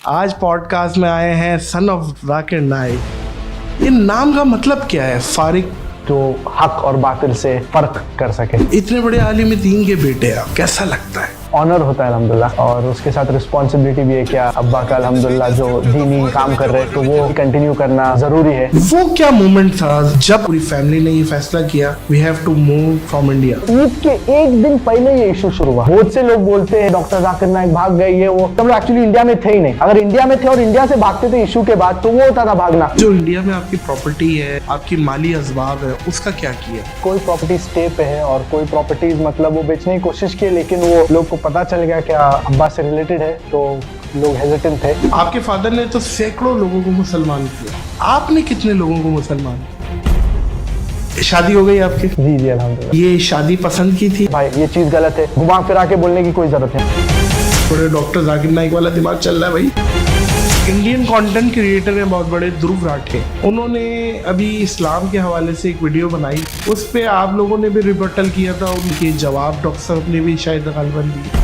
आज पॉडकास्ट में आए हैं सन ऑफ जाकिर नाइक। ये नाम का मतलब क्या है? फारिक जो हक और बातिल से फर्क कर सके। इतने बड़े आलिम दीन के बेटे आप, कैसा लगता है? ऑनर होता है अल्हम्दुलिल्लाह, और उसके साथ रिस्पॉन्सिबिलिटी भी है कि अब्बा का अल्हम्दुलिल्लाह जो दीनी काम कर रहे हैं तो वो कंटिन्यू करना जरूरी है। वो क्या मोमेंट था जब पूरी फैमिली ने ये फैसला किया we have to move from India? Eid के एक दिन पहले ये इशू शुरू हुआ। बहुत से लोग बोलते हैं डॉक्टर जाकिर नाइक भाग गए, ये वो। हम लोग एक्चुअली इंडिया में थे ही नहीं। अगर इंडिया में थे और इंडिया से भागते थे इशू के बाद तो वो होता था भागना। जो इंडिया में आपकी प्रॉपर्टी है, आपकी माली असबाब है, उसका क्या किया? कोई प्रॉपर्टी स्टे पे है और कोई प्रॉपर्टीज मतलब वो बेचने की कोशिश की, लेकिन वो लोग को पता चल गया कि अब्बा से रिलेटेड है तो लोग हेजिटेंट थे। आपके फादर ने तो सैकड़ों लोगों को मुसलमान किया, आपने कितने लोगों को मुसलमान? शादी हो गई आपकी? जी जी अल्हम्दुलिल्लाह। ये शादी पसंद की थी? भाई ये चीज गलत है, घुमा फिरा के बोलने की कोई जरूरत नहीं। थोड़े डॉक्टर जाकिर नाइक वाला दिमाग चल रहा है भाई। इंडियन कंटेंट क्रिएटर हैं बहुत बड़े, ध्रुव राठे, उन्होंने अभी इस्लाम के हवाले से एक वीडियो बनाई, उस पे आप लोगों ने भी रिबटल किया था, उनके जवाब डॉक्टर साहब ने भी शायद गालिबन दिए।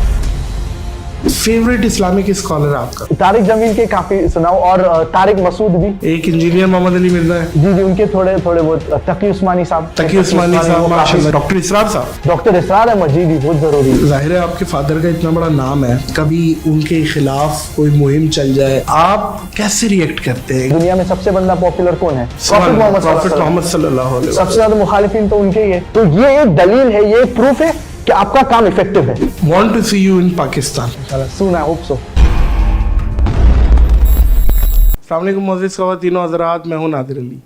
फेवरेट इस्लामिक स्कॉलर आपका? तारिक जमील के काफी सुनाओ, और तारिक मसूद भी। एक इंजीनियर मोहम्मद अली मिर्जा है। जी जी, उनके थोड़े बहुत। तकी उस्मानी साहब। तकी उस्मानी साहब माशाल्लाह। डॉक्टर इसरार साहब। डॉक्टर इसरार अहमद जी भी बहुत जरूरी है। जाहिर है आपके फादर का इतना बड़ा नाम है, कभी उनके खिलाफ कोई मुहिम चल जाए आप कैसे रिएक्ट करते हैं? दुनिया में सबसे बड़ा पॉपुलर कौन है? प्रॉफेट मोहम्मद सल्लल्लाहु अलैहि वसल्लम। सबसे ज्यादा मुखालिफिन तो उनके ही है। तो ये एक दलील है, ये एक प्रूफ है कि आपका काम इफेक्टिव है। Want to see you in Pakistan. Soon I hope so. अस्सलाम वालेकुम मोअज़्ज़िज़ ख़वातीनो हज़रात, मैं हूं नादिर अली।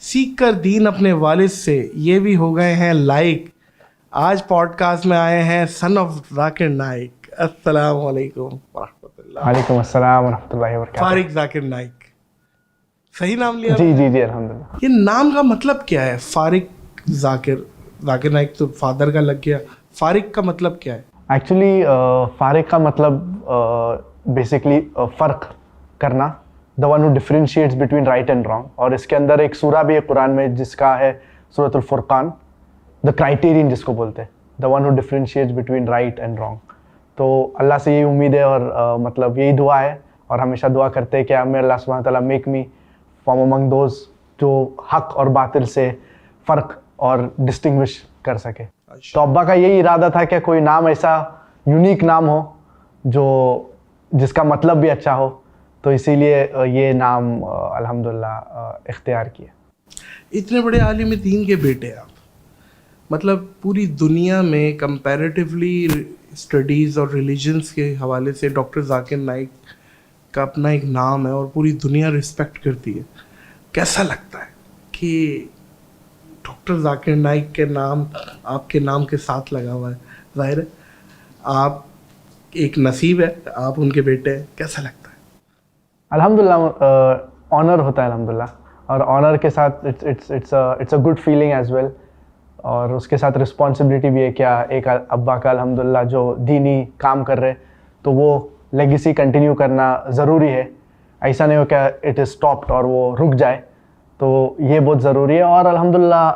सीख कर दीन अपने वालिद से, ये भी हो गए हैं लाइक। आज पॉडकास्ट में आए हैं सन ऑफ जाकिर नाइक। अस्सलाम वालेकुम वरहमतुल्लाह। वालेकुम अस्सलाम वरहमतुल्लाहि वबरकातुहू। फारिक जाकिर नाइक, सही नाम लिया? जी जी जी अल्हम्दुलिल्लाह। ये नाम का मतलब क्या है? फारिक जाकिर नाइक तो फादर का लग गया, फारिक का मतलब क्या है? एक्चुअली फारिक का मतलब बेसिकली फ़र्क करना, the one who differentiates between right and wrong. और इसके अंदर एक सूरा भी है कुरान में जिसका है सूरतुल फुरकान, द क्राइटेरियन जिसको बोलते हैं, the one who differentiates between right and wrong. तो अल्लाह से यही उम्मीद है और मतलब यही दुआ है, और हमेशा दुआ करते हैं कि हमें अल्लाह सुब्हानहू व तआला make me from among those जो हक और बातिल से फ़र्क और डिस्टिंग्विश कर सके। तो अब्बा का यही इरादा था कि कोई नाम ऐसा यूनिक नाम हो जो जिसका मतलब भी अच्छा हो, तो इसीलिए ये नाम अल्हम्दुलिल्लाह इख्तियार किया। इतने बड़े आलिम दीन के बेटे आप, मतलब पूरी दुनिया में कंपैरेटिवली स्टडीज़ और रिलीजन्स के हवाले से डॉक्टर जाकिर नाइक का अपना एक नाम है और पूरी दुनिया रिस्पेक्ट करती है। कैसा लगता है कि डॉक्टर जाकिर नाइक के नाम आपके नाम के साथ लगा हुआ है? जाहिर है आप एक नसीब है, आप उनके बेटे हैं, कैसा लगता है? अल्हम्दुलिल्लाह, ऑनर होता है अल्हम्दुलिल्लाह, और ऑनर के साथ it's a good feeling as well, और उसके साथ रिस्पॉन्सिबिलिटी भी है। क्या एक अब्बा का अल्हम्दुलिल्लाह जो दीनी काम कर रहे हैं तो वो लेगेसी कंटिन्यू करना ज़रूरी है। ऐसा नहीं हो क्या इट इज़ स्टॉप्ड और वो रुक जाए, तो ये बहुत ज़रूरी है। और अल्हम्दुलिल्लाह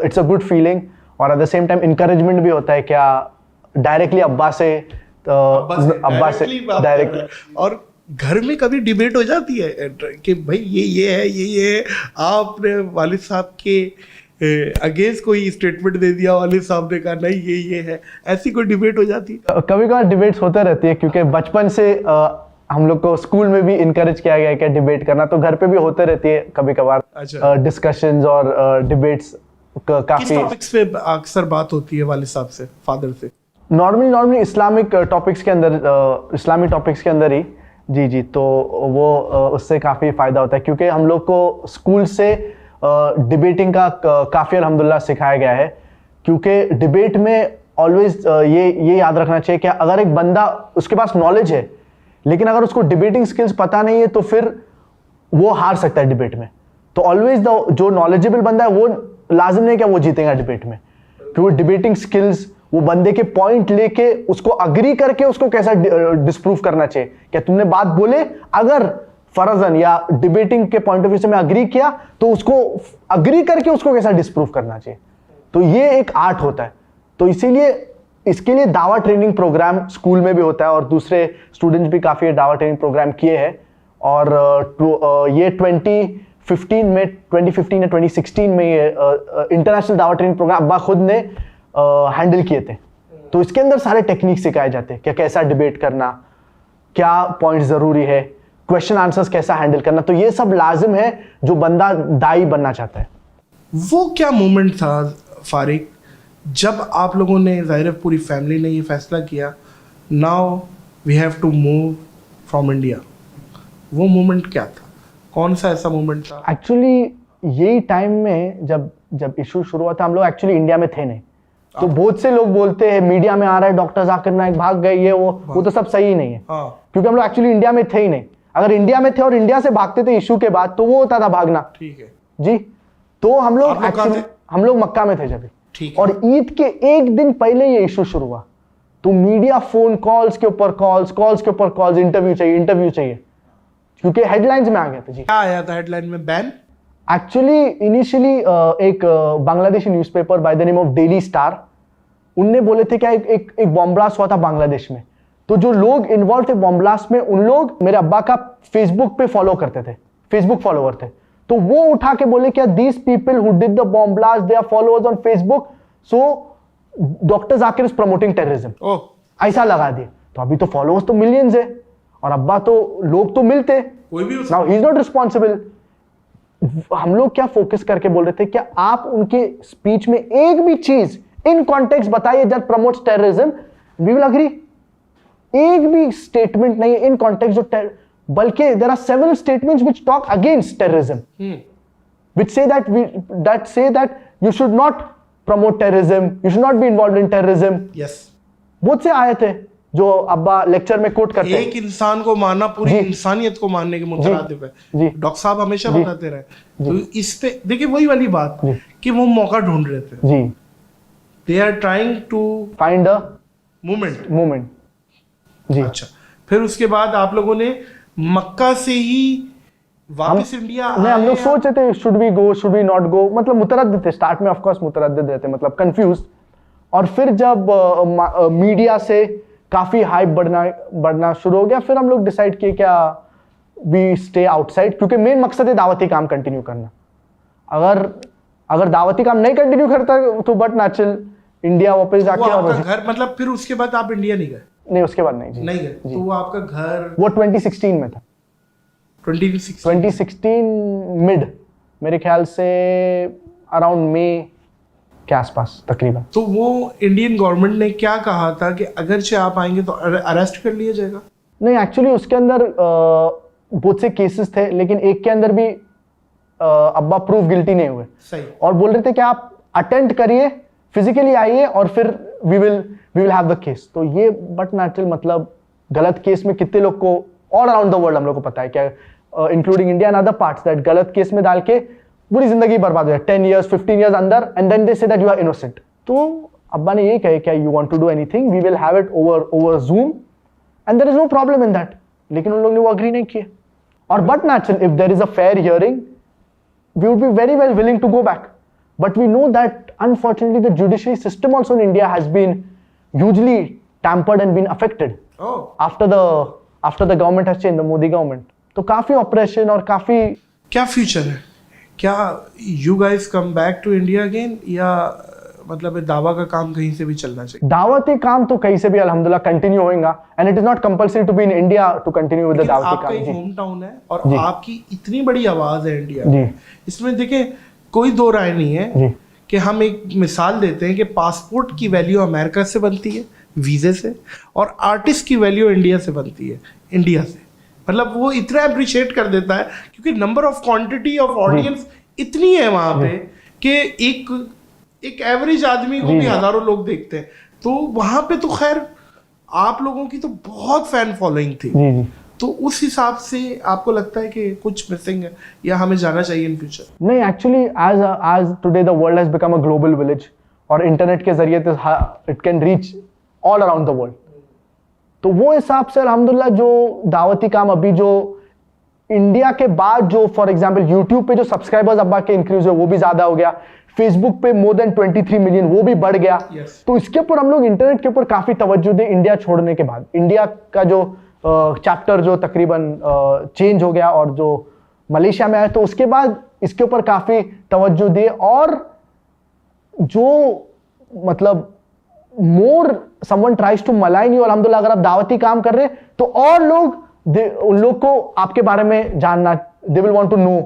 इट्स अ गुड फीलिंग, और at the same time encouragement भी होता है। क्या डायरेक्टली अब्बा से डायरेक्टली। और घर में कभी डिबेट हो जाती है कि भाई ये है, ये है, आपने वालिद साहब के अगेंस्ट कोई स्टेटमेंट दे दिया, वालिद साहब ने कहा नहीं ये है, ऐसी कोई डिबेट हो जाती है? कभी कभार डिबेट्स होते रहती है, क्योंकि बचपन से हम लोग को स्कूल में भी इनकरेज किया गया है कि डिबेट करना, तो घर पे भी होते रहती है कभी कभार। अच्छा। डिस्कशंस और डिबेट्स काफी। किस टॉपिक्स पे अक्सर बात होती है वालिद साहब से, फादर से? नॉर्मली इस्लामिक टॉपिक्स के अंदर, इस्लामी टॉपिक्स के अंदर ही। जी जी, तो वो उससे काफ़ी फ़ायदा होता है, क्योंकि हम लोग को स्कूल से डिबेटिंग का काफ़ी अल्हम्दुलिल्लाह सिखाया गया है। क्योंकि डिबेट में ऑलवेज ये याद रखना चाहिए कि अगर एक बंदा उसके पास नॉलेज है लेकिन अगर उसको डिबेटिंग स्किल्स पता नहीं है तो फिर वो हार सकता है डिबेट में। तो ऑलवेज जो नॉलेजेबल बंदा है वो लाजिम नहीं कि वो जीतेगा डिबेट में, क्योंकि डिबेटिंग स्किल्स वो बंदे के पॉइंट लेके उसको अग्री करके उसको कैसा डिस्प्रूव करना चाहिए। क्या तुमने बात बोले, अगर फर्जन या डिबेटिंग के पॉइंट ऑफ व्यू से मैं अग्री किया तो उसको अग्री करके उसको कैसा डिस्प्रूव करना चाहिए। तो ये एक आर्ट होता है। तो इसीलिए इसके लिए दावा ट्रेनिंग प्रोग्राम स्कूल में भी होता है और दूसरे स्टूडेंट्स भी काफ़ी दावा ट्रेनिंग प्रोग्राम किए हैं। और ये 2015 या 2016 में ये इंटरनेशनल दावा ट्रेनिंग प्रोग्राम अब्बा खुद ने हैंडल किए थे। तो इसके अंदर सारे टेक्निक सिखाए जाते हैं, क्या कैसा डिबेट करना, क्या पॉइंट ज़रूरी है, क्वेश्चन आंसर्स कैसा हैंडल करना। तो ये सब लाजिम है जो बंदा दाई बनना चाहता है। वो क्या मोमेंट था फारिक जब आप लोगों ने, ज़ाहिर है पूरी फैमिली ने ये फैसला किया, now we have to move from India? वो मोमेंट क्या था? कौन सा ऐसा मोमेंट था? एक्चुअली यही टाइम में जब इशू शुरू हुआ था, हम लोग एक्चुअली इंडिया में थे नहीं। तो बहुत से लोग बोलते हैं मीडिया में आ रहा है डॉक्टर जाकिर नाइक भाग गए, ये वो तो सब सही नहीं है। क्योंकि हम लोग एक्चुअली इंडिया में थे ही नहीं। अगर इंडिया में थे और इंडिया से भागते थे इशू के बाद तो वो होता था भागना। ठीक है जी। तो हम लोग मक्का में थे जब, और ईद के एक दिन पहले ये इशू शुरू हुआ। तो मीडिया फोन कॉल्स के ऊपर कॉल्स के ऊपर कॉल्स, इंटरव्यू चाहिए, क्योंकि हेडलाइंस में आ गया था। जी, क्या आया था हेडलाइन में? बैन? एक्चुअली इनिशियली एक Bangladeshi newspaper bye the name of daily star, उनने बोले थे क्या एक बॉम्ब ब्लास्ट हुआ था बांग्लादेश में। तो जो लोग इन्वॉल्व थे बॉम्ब ब्लास्ट में, उन लोग मेरे अब्बा का फेसबुक पे फॉलो करते थे, फेसबुक फॉलोवर थे। तो वो उठा के बोले क्या these people who did the bomb blast they are followers on Facebook, so doctor Zakir is promoting terrorism, ऐसा लगा दिए। तो अभी तो फॉलोअर्स तो मिलियंस है और अब्बा तो लोग तो मिलते, now he is not responsible. हम लोग क्या फोकस करके बोल रहे थे, क्या आप उनके स्पीच में एक भी चीज इन कॉन्टेक्स्ट बताइए that promotes terrorism, we will agree. एक भी स्टेटमेंट नहीं है इन कॉन्टेक्स्ट जो बल्कि there are several statements which talk against terrorism, which say that you should not promote terrorism, you should not be involved in terrorism. Yes, बहुत से आए थे जो अब्बा लेक्चर में कोट करते हैं। एक इंसान को मारना पूरी इंसानियत को मारने के मुतरादिफ है। डॉक्टर साहब हमेशा बताते रहे। तो इस पे देखिए वही वाली बात कि वो मौका ढूंढ रहे थे। जी, they are trying to find a moment. जी। अच्छा, फिर उसके बाद आप लोगों ने मक्का से ही वापस इंडिया नहीं, हम लोग सोच रहे थे should we go should we not go, मतलब मुतरद्दिद थे स्टार्ट में, ऑफ कोर्स मुतरद्दिद रहते, मतलब कंफ्यूज। और फिर जब मीडिया से काफी हाइप बढ़ना शुरू हो गया, फिर हम लोग डिसाइड किए क्या वी स्टे आउटसाइड, क्योंकि मेन मकसद है दावती काम कंटिन्यू करना। अगर दावती काम नहीं कंटिन्यू करता तो बट नेचुरल इंडिया वापस जाके आपका घर, मतलब फिर उसके बाद आप इंडिया नहीं गए? नहीं, उसके बाद नहीं जी, नहीं गए। तो वो आपका घर वो 2016 में था। 2016 मिड, मेरे ख्याल से अराउंड मई के आसपास तकरीबन। तो वो इंडियन गवर्नमेंट ने क्या कहा था कि अगरचे आप आएंगे तो अरेस्ट कर लिया जाएगा? नहीं, एक्चुअली उसके अंदर बहुत से केसेस थे, लेकिन एक के अंदर भी अब्बा प्रूफ गिल्टी नहीं हुए। सही। और बोल रहे थे कि आप अटेंड करिए, फिजिकली आइए और फिर we will have the case. तो ये बट नेचुरल, मतलब गलत केस में कितने लोग को ऑल अराउंड द वर्ल्ड हम लोग को पता है क्या, including India and other parts, that गलत केस में डाल के पूरी जिंदगी बर्बाद हो जाए, 10 years 15 years अंदर, and then they say that you are innocent. तो अब्बा ने यही कहा क्या you want to do anything, we will have it over Zoom and there is no problem in that. लेकिन उन लोगों ने वो अग्री नहीं किए। और but natural, if there is a fair hearing we would be very well willing to go back, but we know that unfortunately the judiciary system also in India has been hugely tampered and been affected after the government has changed, the Modi government. तो काफी operation और काफी क्या future है? क्या you guys come back to India again, या मतलब दावा का काम कहीं से भी चलना चाहिए? दावती काम तो कहीं से भी अल्हम्दुलिल्लाह कंटिन्यू होएगा, and it is not compulsory to be in India to continue with the दावती काम। आपका होम टाउन है और आपकी इतनी बड़ी आवाज है इंडिया में, इसमें देखिए कोई दो राय नहीं है कि हम एक मिसाल देते हैं कि पासपोर्ट की वैल्यू अमेरिका से बनती है वीजे से, और आर्टिस्ट की वैल्यू इंडिया से बनती है इंडिया से। मतलब वो इतना अप्रिशिएट कर देता है क्योंकि number of quantity of audience इतनी है वहां पे कि एक एवरेज आदमी को भी हजारों लोग देखते हैं। तो वहां पे तो खैर आप लोगों की तो बहुत फैन फॉलोइंग थी। तो उस हिसाब से आपको लगता है कि कुछ मिसिंग है या हमें जाना चाहिए इन फ्यूचर? नहीं, actually as today the world has become a global village, और इंटरनेट के जरिए it can reach all around the world. तो वो हिसाब से अल्हम्दुलिल्लाह जो दावती काम अभी जो इंडिया के बाद जो फॉर एग्जांपल यूट्यूब पे जो सब्सक्राइबर्स अब्बा के इंक्रीज हुए वो भी ज्यादा हो गया, फेसबुक पे मोर देन 23 मिलियन, वो भी बढ़ गया। तो इसके ऊपर हम लोग इंटरनेट के ऊपर काफी तवज्जो दें। इंडिया छोड़ने के बाद इंडिया का जो चैप्टर जो तकरीबन चेंज हो गया और जो मलेशिया में आया, तो उसके बाद इसके ऊपर काफी तवज्जो दे। और जो मतलब more someone tries to malign you, अल्हम्दुलिल्लाह अगर आप दावती काम कर रहे हैं तो और लोग उन लोग को आपके बारे में जानना, they will want to know.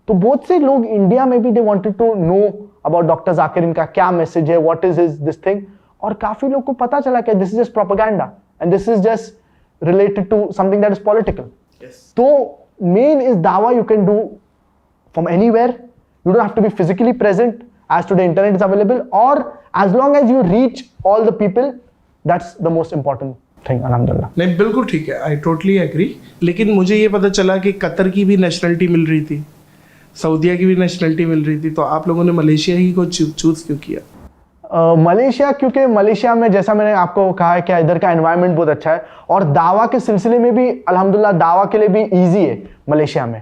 तो बहुत से लोग इंडिया में भी they wanted to know about doctor Zakir, इनका क्या मैसेज है, व्हाट इज दिस थिंग। और काफी लोग को पता चला कि this is just propaganda and this is just related to something that is political. तो मेन इज दावा you can do from anywhere, you don't have to be physically present as today internet is available, or as long as you reach all the people, that's the most important thing, alhamdulillah। नहीं बिल्कुल ठीक है, I totally agree. लेकिन मुझे ये पता चला कि कतर की भी नेशनलिटी मिल रही थी, सऊदीया की भी नेशनलिटी मिल रही थी, तो आप लोगों ने मलेशिया ही को चूज क्यों किया? मलेशिया, क्योंकि मलेशिया में जैसा मैंने आपको कहा है कि इधर का एनवायरनमेंट बहुत अच्छा है और दावा के सिलसिले में भी अल्हम्दुलिल्लाह दावा के लिए भी इजी है मलेशिया में।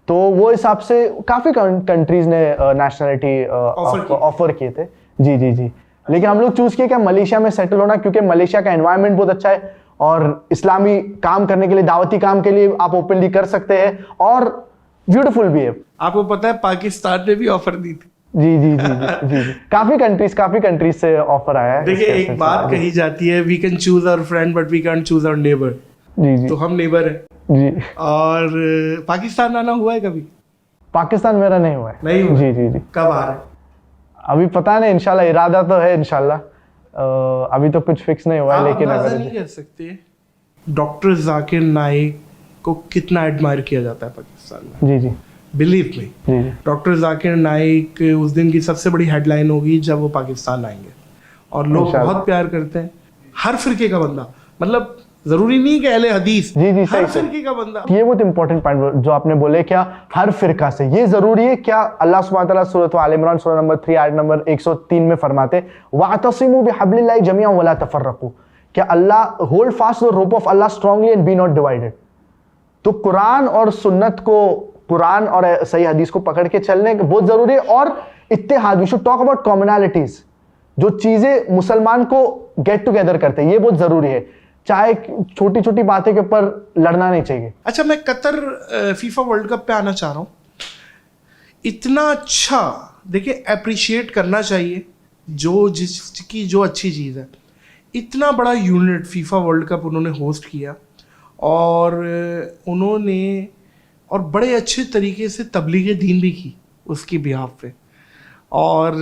तो वो हिसाब से काफी कंट्रीज ने नेशनलिटी ऑफर किए थे। जी जी जी। लेकिन हम लोग चूज किए क्या मलेशिया में सेटल होना, क्योंकि मलेशिया का एनवायरनमेंट बहुत अच्छा है और इस्लामी काम करने के लिए, दावती काम के लिए आप ओपनली कर सकते हैं और ब्यूटीफुल भी है। आपको पता है पाकिस्तान ने भी ऑफर दी थी। जी जी जी जी जी, जी। काफी कंट्रीज से ऑफर आया है। देखिए एक बात कही जाती है, we can choose our friend but we can't choose our neighbour. जी जी। तो हम नेबर है जी। और पाकिस्तान आना हुआ है कभी? पाकिस्तान मेरा नहीं हुआ है। नहीं हुआ? जी जी जी। कब आ रहे हैं? अभी पता नहीं, इंशाल्लाह इरादा तो है इंशाल्लाह, अभी तो कुछ फिक्स नहीं हुआ है। लेकिन अगर नहीं कर सकते डॉक्टर जाकिर नाइक को कितना एडमायर किया जाता है पाकिस्तान में। जी जी। बिलीव मी, जी जी। डॉक्टर जाकिर नाइक उस दिन की सबसे बड़ी हेडलाइन होगी जब वो पाकिस्तान आएंगे, और लोग इंशाल्लाह। बहुत प्यार करते हैं हर फिरके का बंदा, मतलब जरूरी नहीं कि अहले हदीस, जी जी, हर सही सही। फिरके का बंदा। ये बहुत इंपॉर्टेंट पॉइंट जो आपने बोले, क्या हर फिरका से ये जरूरी है? क्या अल्लाह सुब्हानहू व तआला सूरत आल इमरान सूरह नंबर 3 आयत नंबर 103 में फरमाते वातसिमू बिहब्लिल्लाहि जमीअन वला तफर्रकू, क्या Allah hold fast the rope of Allah strongly and be not divided. तो कुरान और सुन्नत को, कुरान और सही हदीस को पकड़ के चलने बहुत जरूरी है। और इत्तेहाद, we should talk about commonalities, जो चीजें मुसलमान को गेट टुगेदर करते हैं, ये बहुत जरूरी है। चाहे छोटी छोटी बातें के ऊपर लड़ना नहीं चाहिए। अच्छा, मैं कतर फीफा वर्ल्ड कप पे आना चाह रहा हूँ। इतना अच्छा, देखिए अप्रिशिएट करना चाहिए जो जिसकी जो अच्छी चीज़ है। इतना बड़ा यूनिट फीफा वर्ल्ड कप उन्होंने होस्ट किया और उन्होंने और बड़े अच्छे तरीके से तबलीग दीन भी की उसकी बिहाफ पे। और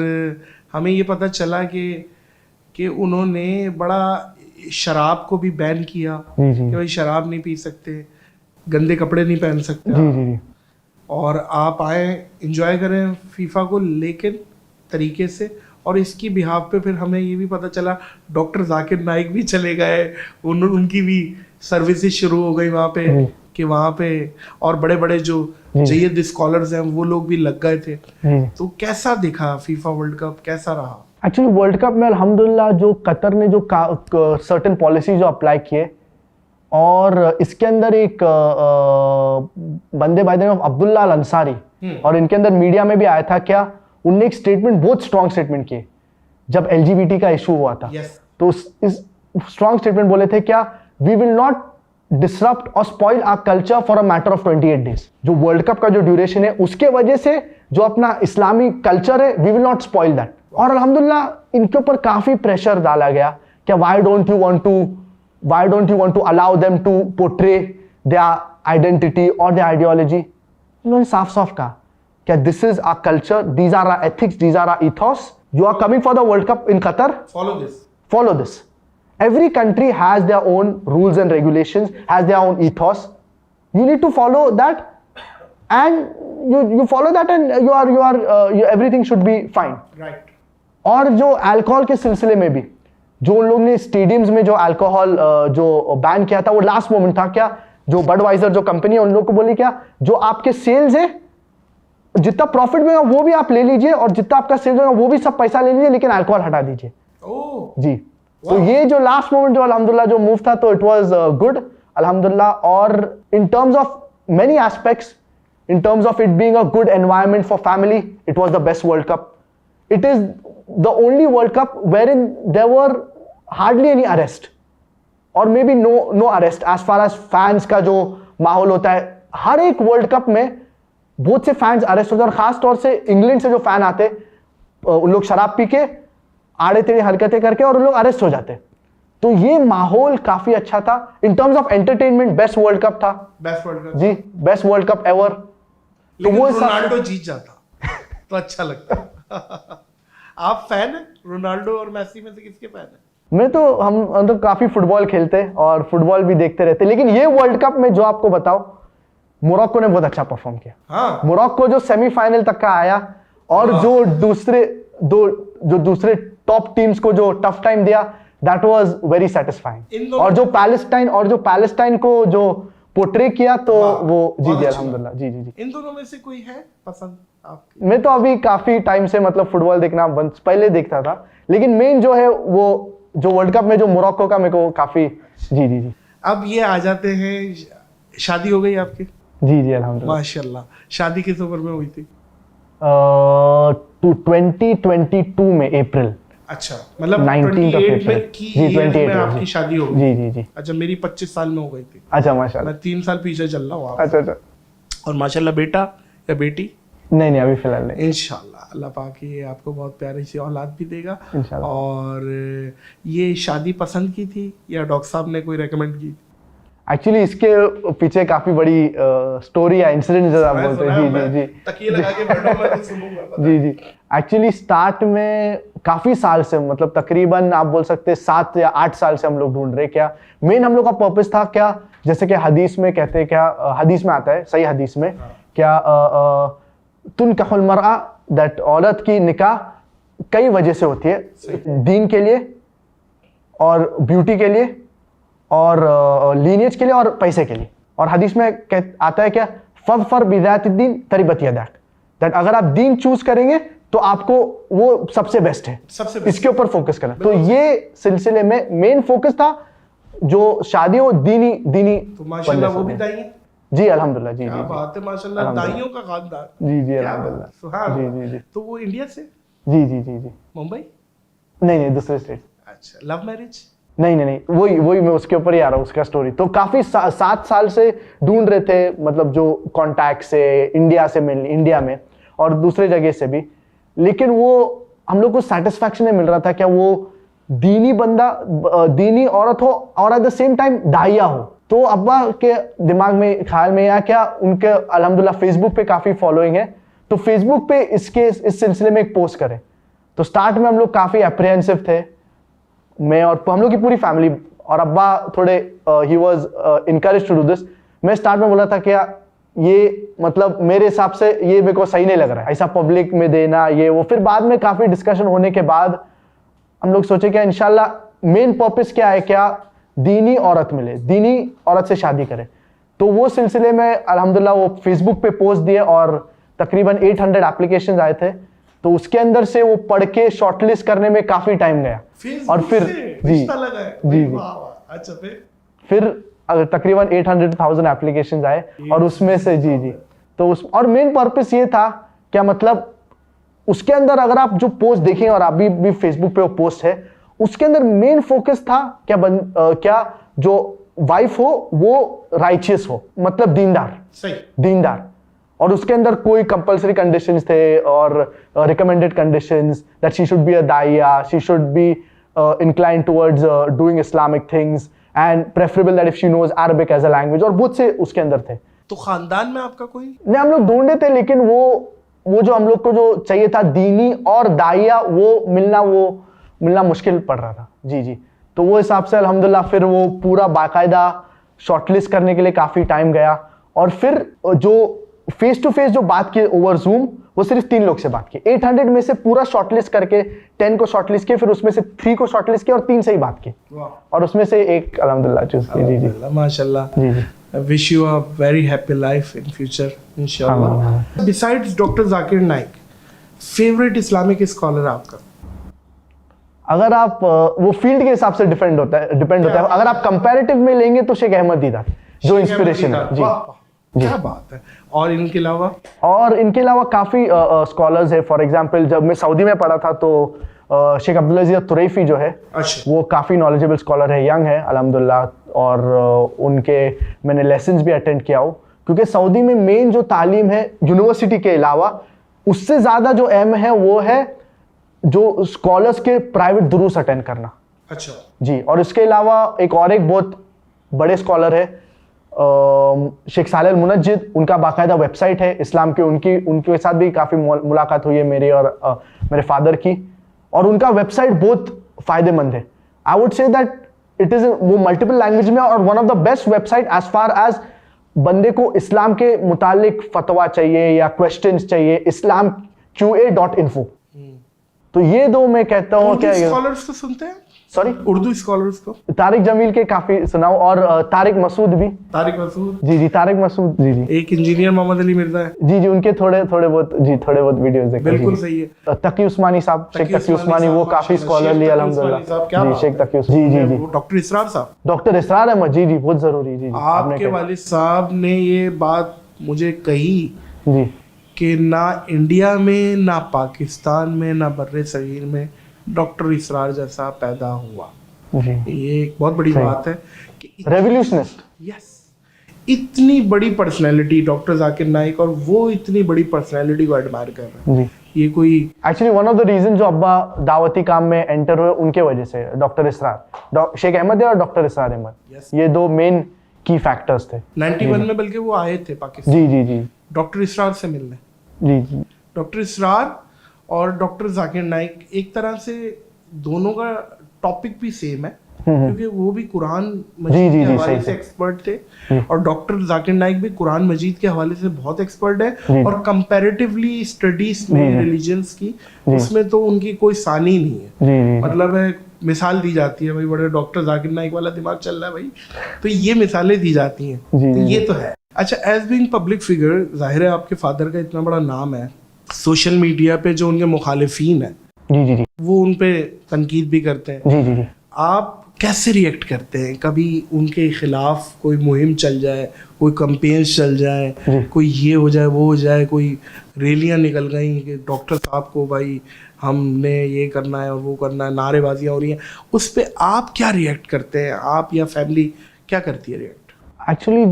हमें ये पता चला कि उन्होंने बड़ा शराब को भी बैन किया कि भाई शराब नहीं पी सकते, गंदे कपड़े नहीं पहन सकते जी जी जी। और आप आए एंजॉय करें फीफा को, लेकिन तरीके से। और इसकी बिहाफ पे फिर हमें ये भी पता चला डॉक्टर जाकिर नाइक भी चले गए, उनकी भी सर्विसेज शुरू हो गई वहाँ पे, कि वहाँ पे और बड़े बड़े जो जय्यद स्कॉलर्स हैं वो लोग भी लग गए थे। तो कैसा दिखा फीफा वर्ल्ड कप, कैसा रहा? एक्चुअली वर्ल्ड कप में अल्हम्दुलिल्लाह जो कतर ने जो सर्टेन पॉलिसी जो अप्लाई किए, और इसके अंदर एक बंदे by the name of Abdullah Al Ansari, और इनके अंदर मीडिया में भी आया था, क्या उनने एक स्टेटमेंट, बहुत स्ट्रॉन्ग स्टेटमेंट किए जब LGBT का इशू हुआ था। तो इस स्ट्रॉन्ग स्टेटमेंट बोले थे, क्या वी विल नॉट डिसरप्ट और spoil our culture for a matter of 28 days. जो वर्ल्ड कप का जो ड्यूरेशन है उसके वजह से जो अपना इस्लामी कल्चर है, we will not spoil that. और अल्हम्दुलिल्लाह इनके ऊपर काफी प्रेशर डाला गया, क्या why don't you want to allow them to portray their identity और देयर आइडियोलॉजी। उन्होंने साफ साफ कहा क्या this is our culture, these are our ethics, these are our ethos, you are coming for the world cup in Qatar, follow this. Every country has their own rules and regulations, has their own ethos. You need to follow that, and you follow that, and everything should be fine. Right. और जो alcohol के सिलसिले में भी, जो उन लोग ने स्टेडियम्स में जो अल्कोहल जो बैन किया था, वो लास्ट मोमेंट था। क्या जो बडवाइजर जो कंपनी है उन लोग को बोली, क्या जो आपके सेल्स है, जितना प्रॉफिट में वो भी आप ले लीजिए, और जितना आपका सेल्स होगा वो भी सब पैसा ले लीजिए, लेकिन अल्कोहल हटा दीजिए। जी। तो ये जो लास्ट मोमेंट जो अल्हम्दुलिल्लाह जो मूव था, तो इट वाज गुड अल्हम्दुलिल्लाह। और in terms of many aspects, in terms of it being a good environment for family, it was the best World Cup. it is the only World Cup wherein there were hardly any arrest or maybe no arrest as far as fans का जो माहौल होता है. हर एक world cup में बहुत से fans arrest होते हैं और खास तौर से इंग्लैंड से जो फैन आते उन लोग शराब पी के आड़े टेढ़े हरकतें करके और उन लोग अरेस्ट हो जाते. तो ये माहौल काफी अच्छा था in terms of entertainment. Best world cup था. बेस्ट वर्ल्ड कप जी, बेस्ट वर्ल्ड कप एवर. तो वो रोनाल्डो जीत जाता तो अच्छा लगता. आप फैन है रोनाल्डो और मेसी में से किसके फैन है? मैं तो हम मतलब काफी फुटबॉल खेलते और फुटबॉल भी देखते रहते, लेकिन ये वर्ल्ड कप में जो आपको बताओ, मोरक्को ने बहुत अच्छा परफॉर्म किया. हाँ. मोरक्को जो सेमीफाइनल तक का आया और जो दूसरे टॉप टीम्स को जो टफ टाइम दिया, दैट वाज वेरी सेटिस्फाइंग. और जो पैलेस्टाइन को जो पोर्ट्रे किया तो वो जी जी अल्हम्दुलिल्लाह. जी जी जी. इन दोनों में से कोई है पसंद आपके? मैं तो अभी काफी टाइम से मतलब फुटबॉल देखना पहले देखता था, लेकिन मेन जो है वो जो वर्ल्ड कप में जो मोरक्को का मेरे को काफी. जी जी जी. अब ये आ जाते हैं, शादी हो गई आपकी? जी जी अल्हम्दुलिल्लाह. माशाल्लाह. शादी किस उम्र में हुई थी? 2022 में अप्रैल. अच्छा, मतलब 19th of 28 April. में की जी, एज 28 में में, आपकी जी. शादी हो गई? जी जी जी. अच्छा, मेरी 25 साल में हो गई थी. अच्छा माशाल्लाह. मैं 3 साल पीछे चल रहा हूँ आप. अच्छा अच्छा. और माशाल्लाह बेटा या बेटी? नहीं अभी फिलहाल नहीं. इंशाल्लाह अल्लाह पाक ये आपको बहुत प्यारी सी औलाद भी देगा. इंशाल्लाह. और ये शादी पसंद की थी या डॉक्टर साहब ने कोई रेकमेंड की? एक्चुअली इसके पीछे काफी बड़ी स्टोरी है, इंसिडेंट जैसा आप बोलते हैं. जी जी जी. तकिए लगा के बैठो, मैं तो सुनूंगा. जी जी. एक्चुअली स्टार्ट में काफी साल से, मतलब तकरीबन आप बोल सकते हैं 7 या 8 साल से हम लोग ढूंढ रहे. क्या मेन हम लोग का पर्पस था, क्या जैसे कि हदीस में कहते हैं, क्या हदीस में आता है, सही हदीस में, क्या तुनकाहुल मरअा, दैट औरत की निकाह कई वजह से होती है. दीन के लिए और ब्यूटी के लिए और लीनियज के लिए और पैसे के लिए. और हदीस में आता है क्या, फज़फर बिज़ातिद्दीन तरिबत यदाक, दैट अगर आप दीन चूज करेंगे तो आपको वो सबसे बेस्ट है, इसके ऊपर फोकस करना. तो ये सिलसिले में मेन फोकस था जो शादी हो दीनी. तो माशाल्लाह वो भी दाई है? जी अल्हम्दुलिल्लाह. जी क्या जी. बात है, माशाल्लाह दाइयों का खानदान. जी जी क्या अल्हम्दुलिल्लाह. बात, सुभान जी अल्लाह. जी जी. तो वो इंडिया से? जी जी जी जी. मुंबई? नहीं दूसरे स्टेट. अच्छा, लव मैरिज? नहीं वही मैं उसके ऊपर ही आ रहा हूँ, उसका स्टोरी. तो काफी 7 साल से ढूंढ रहे थे, मतलब जो कॉन्टैक्ट से इंडिया से, मेनली इंडिया में और दूसरे जगह से भी, लेकिन वो हम लोग को सेटिस्फैक्शन नहीं मिल रहा था. क्या वो दीनी बंदा, दीनी औरत हो और एट द सेम टाइम दाइया हो. तो अब्बा के दिमाग में ख्याल में आया, क्या उनके अल्हम्दुलिल्लाह फेसबुक पे काफी फॉलोइंग है, तो फेसबुक पे इस सिलसिले में एक पोस्ट करें. तो स्टार्ट में हम लोग काफी एप्रीहेंसिव थे, मैं और हम लोग की पूरी फैमिली, और अब्बा थोड़े ही was encourage to do this. मैं स्टार्ट में बोला था क्या ये मतलब मेरे हिसाब से ये मेरे को सही नहीं लग रहा है ऐसा पब्लिक में देना, ये वो. फिर बाद में काफी डिस्कशन होने के बाद हम लोग सोचे क्या इंशाल्लाह मेन पर्पस क्या है, क्या दीनी औरत मिले, दीनी औरत से शादी करे. तो वो सिलसिले में अल्हम्दुलिल्लाह वो फेसबुक पे पोस्ट दिए और तकरीबन 800 एप्लीकेशंस आए थे. तो उसके अंदर से वो पढ़ के शॉर्टलिस्ट करने में काफी टाइम गया. और फिर जी जी. अच्छा, फिर अगर तकरीबन 800,000 एप्लीकेशंस आए और उसमें से जी तो उस और मेन पर्पस ये था, क्या मतलब उसके अंदर अगर आप जो पोस्ट देखें और अभी भी फेसबुक पे वो पोस्ट है, उसके अंदर मेन फोकस था क्या जो वाइफ हो वो राइचियस हो, मतलब दीनदार. सही. दीनदार. और उसके अंदर कोई कंपल्सरी कंडीशंस थे और recommended conditions, that she should be a दाइया, she should be inclined towards doing Islamic things and preferable that if she knows Arabic as a language, और बहुत से उसके अंदर थे. तो खानदान में आपका कोई नहीं, हम लोग ढूंढे थे, लेकिन वो जो हम लोग को जो चाहिए था दीनी और दाइया, वो मिलना मुश्किल पड़ रहा था. जी. तो वो हिसाब से अल्हम्दुलिल्लाह फिर वो पूरा बाकायदा शॉर्टलिस्ट करने के लिए काफी टाइम गया. और फिर जो फेस टू फेस जो बात की ओवर जूम, वो सिर्फ 3 लोग से बात की. 800 में से पूरा शॉर्टलिस्ट करके 10 को शॉर्टलिस्ट किया, फिर उसमें से 3 को शॉर्टलिस्ट किया और 3 से ही बात की. और उसमें से एक अल्हम्दुलिल्लाह चूज की. जी माशाल्लाह. जी. I wish you a very happy life in future, inshallah. Besides Dr. Zakir Naik, favorite Islamic scholar आपका? अगर आप वो फील्ड के हिसाब से डिपेंड होता है. अगर आप कंपैरेटिव में लेंगे तो शेख अहमद दीदार जो इंस्पिरेशन है. जी. क्या बात है। और इनके अलावा काफ़ी स्कॉलर्स है। फॉर एग्जांपल जब मैं सऊदी में पढ़ा था तो शेख अब्दुल अजीज तुरैफी जो है, अच्छा, वो काफ़ी नॉलेजेबल स्कॉलर है, यंग है अल्हम्दुलिल्लाह, और उनके मैंने लेसन्स भी अटेंड किया हो, क्योंकि सऊदी में मेन जो तालीम है यूनिवर्सिटी के अलावा, उससे ज़्यादा जो अहम है वो है जो स्कॉलर्स के प्राइवेट दुरूस अटेंड करना। अच्छा जी। और इसके अलावा एक बहुत बड़े स्कॉलर है शेख सालेह अल मुनज्जिद, उनका बाकायदा वेबसाइट है इस्लाम के, उनके साथ भी काफ़ी मुलाकात हुई है मेरी और मेरे फादर की, और उनका वेबसाइट बहुत फ़ायदेमंद है। I would say that it is वो मल्टीपल लैंग्वेज में, और one of the best website as far as बंदे को इस्लाम के मुतालिक फतवा चाहिए या क्वेश्चंस चाहिए, islamqa.info। तो ये दो मैं कहता हूँ। क्या स्कॉलर्स को सुनते हैं? सॉरी, उर्दू स्कॉलर्स को तारिक जमील के काफी सुनाओ, और तारिक मसूद भी। तारिक मसूद, जी, तारिक मसूद जी। एक इंजीनियर मोहम्मद अली मिर्जा है। जी, उनके थोड़े बहुत वीडियोस देखे। बिल्कुल सही है। तकी उस्मानी साहब, शेख तकी उस्मानी, वो काफी स्कॉलरली अल्हम्दुलिल्लाह। जी, शेख तकी जी। डॉक्टर इसरार साहब, डॉक्टर इसरार अहमद जी, बहुत जरूरी। जी, आपके वालिद साहब ने ये बात मुझे कही जी कि ना इंडिया में, ना पाकिस्तान में, ना बर्रे सगीर में डॉक्टर इसरार जैसा पैदा हुआ। जी, ये एक बहुत बड़ी बात है कि रेवोल्यूशनिस्ट। यस, इतनी बड़ी पर्सनैलिटी डॉक्टर जाकिर नाइक, और वो इतनी बड़ी पर्सनैलिटी को एडमायर कर रहे हैं। ये कोई actually one of the reason जो अब्बा दावती काम में एंटर हुए उनके वजह से, डॉक्टर इसरार, शेख अहमद है और डॉक्टर इसरार अहमद, ये दो मेन की फैक्टर्स थे। 91 में बल्कि वो आए थे पाकिस्तान जी डॉक्टर इसरार से मिलने। जी। डॉक्टर इसरार और डॉक्टर जाकिर नाइक एक तरह से दोनों का टॉपिक भी सेम है, क्योंकि वो भी कुरान मजीद के हवाले से एक्सपर्ट थे, और डॉक्टर जाकिर नाइक भी कुरान मजीद के हवाले से बहुत एक्सपर्ट है, और कंपैरेटिवली स्टडीज में रिलीजन्स की, उसमें तो उनकी कोई सानी नहीं है। मतलब है, मिसाल दी जाती है भाई, बड़े डॉक्टर जाकिर नाइक वाला दिमाग चल रहा है भाई, तो ये मिसालें दी जाती हैं, तो ये तो है। अच्छा, एज बीइंग पब्लिक फिगर, जाहिर है आपके फादर का इतना बड़ा नाम है, सोशल मीडिया पे जो उनके मुखालिफिन है जी वो उन पे तनकीद भी करते हैं। जी। आप कैसे रिएक्ट करते हैं? कभी उनके खिलाफ कोई मुहिम चल जाए, कोई कैंपेन्स चल जाए, कोई ये हो जाए, वो हो जाए, कोई रैलियां निकल गई कि डॉक्टर साहब को भाई हमने ये करना है और वो करना है, नारेबाजियां हो रही हैं, उस पे आप क्या रिएक्ट करते हैं? आप या फैमिली क्या करती है रिएक्ट? एक्चुअली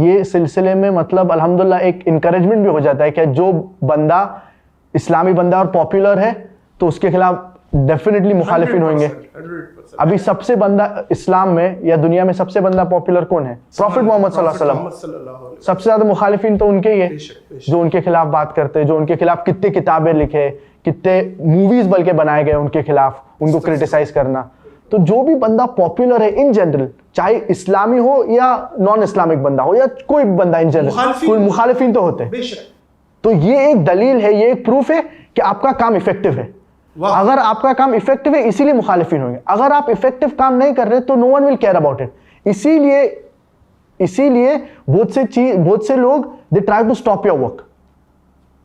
ये सिलसिले में मतलब अल्हम्दुलिल्लाह एक इनकरेजमेंट भी हो जाता है कि जो बंदा इस्लामी बंदा और पॉपुलर है तो उसके खिलाफ डेफिनेटली मुखालिफिन होंगे। 100%। अभी सबसे बंदा इस्लाम में या दुनिया में सबसे बंदा पॉपुलर कौन है? प्रॉफिट मोहम्मद सल्लल्लाहु अलैहि वसल्लम। सबसे ज्यादा मुखालिफिन तो उनके ही है, जो उनके खिलाफ बात करते हैं, जो उनके खिलाफ कितने किताबें लिखे, कितने मूवीज बल्कि बनाए गए उनके खिलाफ, उनको क्रिटिसाइज करना। तो जो भी बंदा पॉपुलर है इन जनरल, चाहे इस्लामी हो या नॉन इस्लामिक बंदा हो या कोई भी बंदा इन जनरल, कोई मुखालिफिन तो होते हैं। तो ये एक दलील है, ये एक प्रूफ है कि आपका काम इफेक्टिव है। अगर आपका काम इफेक्टिव है इसीलिए मुखालिफिन होंगे। अगर आप इफेक्टिव काम नहीं कर रहे तो no one will care about it. इसीलिए बहुत से लोग they try to stop your work,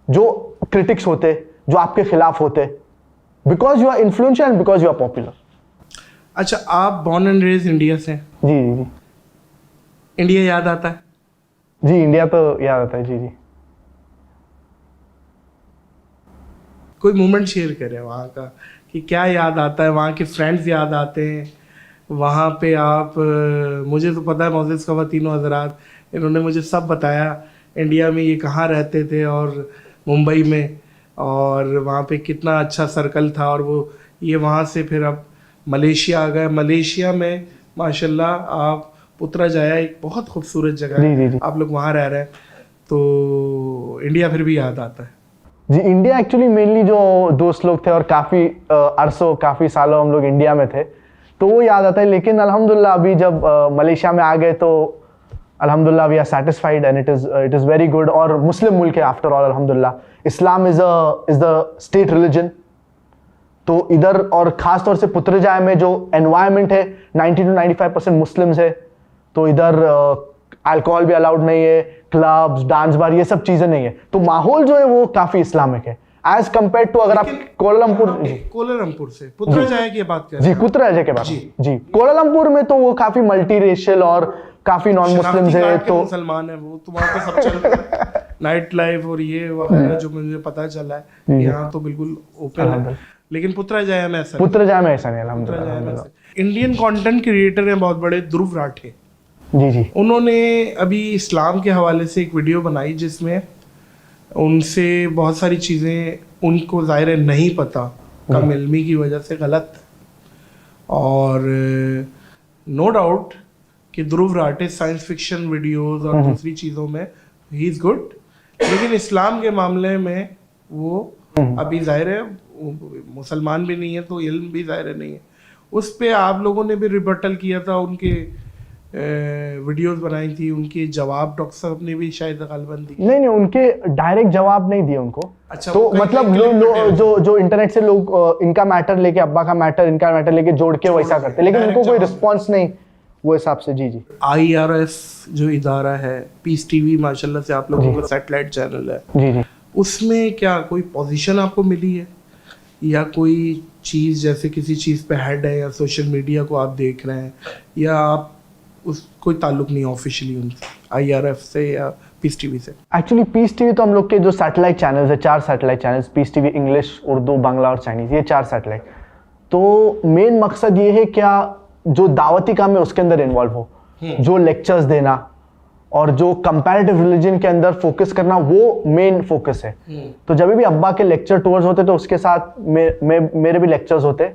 जो क्रिटिक्स होते, जो आपके खिलाफ होते, because you are influential and because you are popular. अच्छा, आप बॉर्न एंड रेज इंडिया से? जी। इंडिया याद आता है? जी, इंडिया तो याद आता है। जी। कोई मोमेंट शेयर करें वहाँ का, कि क्या याद आता है? वहाँ के फ्रेंड्स याद आते हैं? वहाँ पे आप, मुझे तो पता है मोअज़्ज़िज़ ख़वातीन हज़रात, इन्होंने मुझे सब बताया इंडिया में ये कहाँ रहते थे और मुंबई में, और वहाँ पे कितना अच्छा सर्कल था, और वो ये वहाँ से फिर अब मलेशिया आ गए। मलेशिया में माशाल्लाह आप पुत्रजाया, एक बहुत खूबसूरत जगह है, आप लोग वहाँ रह रहे हैं, तो इंडिया फिर भी याद आता है? जी, इंडिया एक्चुअली मेनली जो दोस्त लोग थे और काफ़ी सालों हम लोग इंडिया में थे, तो वो याद आता है। लेकिन अल्हम्दुलिल्लाह अभी जब मलेशिया में आ गए तो अल्हम्दुलिल्लाह we are satisfied and it is very good. और मुस्लिम मुल्क है आफ्टर ऑल अल्हम्दुलिल्लाह, Islam is the state religion. तो इधर और ख़ास तौर से पुत्रजाय में जो एनवायरनमेंट है 90 to 95% मुस्लिम्स है, तो इधर अल्कोहल भी अलाउड नहीं है, क्लब्स, डांस बार, ये सब चीज़ें नहीं है, तो माहौल जो है वो काफ़ी इस्लामिक है एज कम्पेयर टू अगर आप कोलालमपुर से पुत्रजाया की बात करें। जी, पुत्रजाया के बात जी, कोलालमपुर में तो वो काफ़ी मल्टी रेशियल और काफी नॉन मुस्लिम्स है तो मुसलमान है वो, तो वहाँ पे सब चल रहा है नाइट लाइफ और ये वगैरह जो मुझे पता चला है, यहाँ तो बिल्कुल ओपन है। लेकिन पुत्रजाया में ऐसा नहीं अल्हम्दुलिल्लाह। इंडियन कंटेंट क्रिएटर हैं बहुत बड़े, ध्रुव राठे जी जी, उन्होंने अभी इस्लाम के हवाले से एक वीडियो बनाई जिसमें उनसे बहुत सारी चीज़ें उनको ज़ाहिर नहीं पता, कम इल्मी की वजह से गलत। और नो डाउट कि ध्रुव राठे साइंस फिक्शन वीडियोस और दूसरी चीज़ों में ही इज़ गुड, लेकिन इस्लाम के मामले में वो अभी ज़ाहिर है मुसलमान भी नहीं है तो इल्म भी ज़ाहिर नहीं है। उस पे आप लोगों ने भी रिबटल किया था, उनके वीडियोस बनाई थी, उनके जवाब डॉक्टर साहब ने भी शायद गालबन दी। नहीं उनके डायरेक्ट जवाब नहीं दिए उनको। अच्छा, तो मतलब जो इंटरनेट से लोग इनका मैटर लेके, अब्बा का मैटर इनका मैटर लेके जोड़ के वैसा करते, लेकिन उनको कोई रिस्पॉन्स नहीं वो हिसाब से। जी जी, IRS जो इदारा है, पीस टीवी माशाल्लाह से आप लोगों का सैटेलाइट चैनल है, जी जी, उसमें क्या कोई पोजीशन आपको मिली है या कोई चीज़, जैसे किसी चीज़ पे हेड है या सोशल मीडिया को आप देख रहे हैं, या आप उस कोई ताल्लुक नहीं ऑफिशियली उनसे, IRF से या पीस टीवी से? एक्चुअली पीस टीवी तो हम लोग के जो सैटेलाइट चैनल्स है, 4 satellite channels, Peace TV English, Urdu, Bangla और चाइनीज, ये 4 सैटेलाइट। तो मेन मकसद ये है क्या जो दावती काम है उसके अंदर इन्वॉल्व हो, जो लेक्चर्स देना और जो कंपैरेटिव रिलीजन के अंदर फोकस करना, वो मेन फोकस है। तो जब भी अब्बा के लेक्चर टूर्स होते तो उसके साथ मेरे भी लेक्चर्स होते।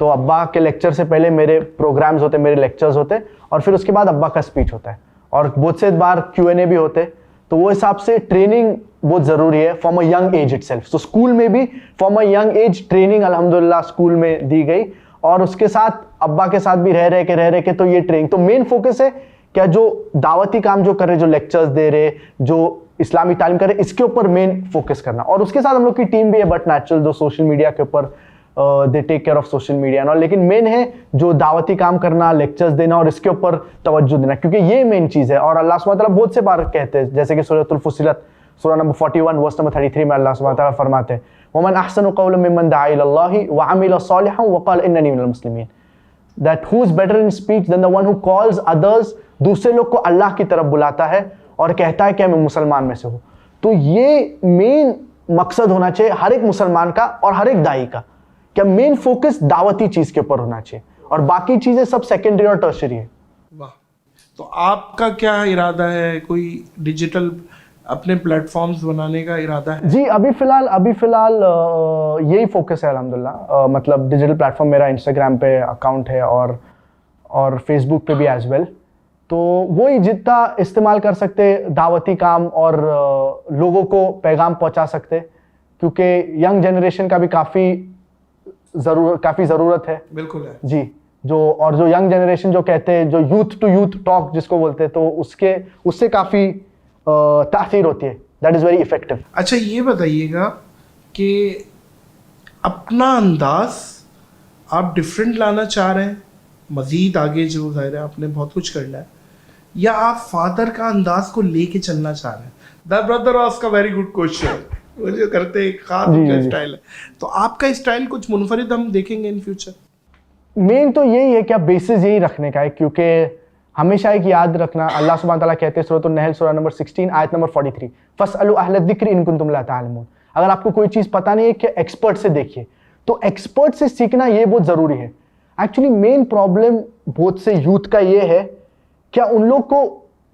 तो अब्बा के लेक्चर से पहले मेरे प्रोग्राम्स होते, मेरे लेक्चर्स होते, और फिर उसके बाद अब्बा का स्पीच होता है, और बहुत से बार Q&A भी होते। तो वो हिसाब से ट्रेनिंग बहुत ज़रूरी है from a young age itself. तो स्कूल में भी from a young age training अल्हम्दुलिल्लाह स्कूल में दी गई, और उसके साथ अब्बा के साथ भी रह रहे के तो ये ट्रेनिंग। तो मेन फोकस है क्या जो दावती काम जो कर रहे, जो लेक्चर्स दे रहे, जो इस्लामी तालीम कर रहे, इसके ऊपर मेन फोकस करना। और उसके साथ हम लोग की टीम भी है बट नेचुरल, जो सोशल मीडिया के ऊपर they take care of social media और, लेकिन मेन है जो दावती काम करना, लेक्चर्स देना और इसके ऊपर तवज्जो देना, क्योंकि ये मेन चीज़ है। और अल्लाह सुब्हानहू व तआला बहुत से बार कहते हैं, जैसे कि सूरतुल फुस्सिलत सूरह नंबर 41 वर्स नंबर 33 में अल्लाह सुब्हानहू व तआला फरमाते हैं, वमन अहसनु क़ौलन मिम्मन दआ इलल्लाहि व अमिल सालिहन व क़ाल इन्ननी मिनल मुस्लिमीन, that who is better in speech than the one who calls others, दूसरे लोग को अल्लाह की तरफ बुलाता है और कहता है कि मैं मुसलमान में से हूँ। तो ये मेन मकसद होना चाहिए हर एक मुसलमान का और हर एक दाई का, क्या मेन फोकस दावती चीज के ऊपर होना चाहिए और बाकी चीजें सब सेकेंडरी और टर्शरी है। वाह, तो आपका क्या इरादा है? कोई डिजिटल अपने प्लेटफॉर्म्स बनाने का इरादा है? जी, अभी फिलहाल यही फोकस है अल्हम्दुलिल्लाह। मतलब डिजिटल प्लेटफॉर्म मेरा इंस्टाग्राम पे अकाउंट है और फेसबुक पे भी एज वेल। तो वही जितना इस्तेमाल कर सकते दावती काम और लोगों को पैगाम पहुंचा सकते, क्योंकि यंग जनरेशन का भी काफ़ी ज़रूरत है। बिल्कुल है जी। जो यंग जनरेशन जो कहते हैं, जो यूथ टू यूथ टॉक जिसको बोलते हैं, तो उससे काफ़ी तासीर होती है। That is very effective. अच्छा, ये बताइएगा कि अपना अंदाज आप डिफरेंट लाना चाह रहे हैं मज़ीद आगे, जो ज़ाहिर है आपने बहुत कुछ करना है, या आप फादर का अंदाज को लेके चलना चाह रहे हैं? The brother ask a very good question, वो जो करते हैं खास उनका स्टाइल है, तो आपका स्टाइल कुछ मुनफरिद हम देखेंगे इन फ्यूचर? मेन तो यही है कि आप बेसिस यही रखने का है, क्योंकि हमेशा एक याद रखना, अल्लाह सुब्हानहू व तआला कहते हैं सूरह अन-नहल सूरह नंबर 16 आयत नंबर 43, फस्अलू अहल ज़िक्र इन कुंतुम ला तालमून। अगर आपको कोई चीज़ पता नहीं है कि एक्सपर्ट से देखिए। तो एक्सपर्ट से सीखना ये बहुत ज़रूरी है। एक्चुअली मेन प्रॉब्लम बहुत से यूथ का ये है, क्या उन लोग को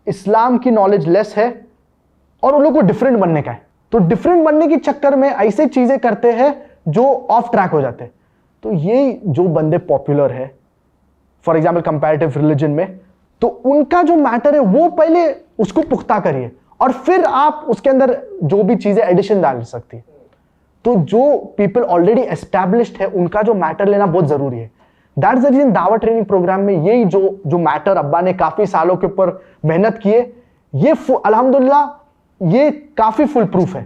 इस्लाम की नॉलेज लेस है और उन लोग को डिफरेंट बनने का है। तो डिफरेंट बनने के चक्कर में ऐसे चीज़ें करते हैं जो ऑफ ट्रैक हो जाते हैं। तो ये जो बंदे पॉपुलर है फॉर एग्जाम्पल कंपैरेटिव रिलीजन में, तो उनका जो मैटर है वो पहले उसको पुख्ता करिए और फिर आप उसके अंदर जो भी चीज़ें एडिशन डाल सकती है। तो जो पीपल ऑलरेडी एस्टैब्लिश्ड है उनका जो मैटर लेना बहुत ज़रूरी है। दैट्स द रीजन दावा ट्रेनिंग प्रोग्राम में यही जो मैटर अब्बा ने काफ़ी सालों के ऊपर मेहनत की है, ये अल्हम्दुलिल्लाह ये काफ़ी फुल प्रूफ है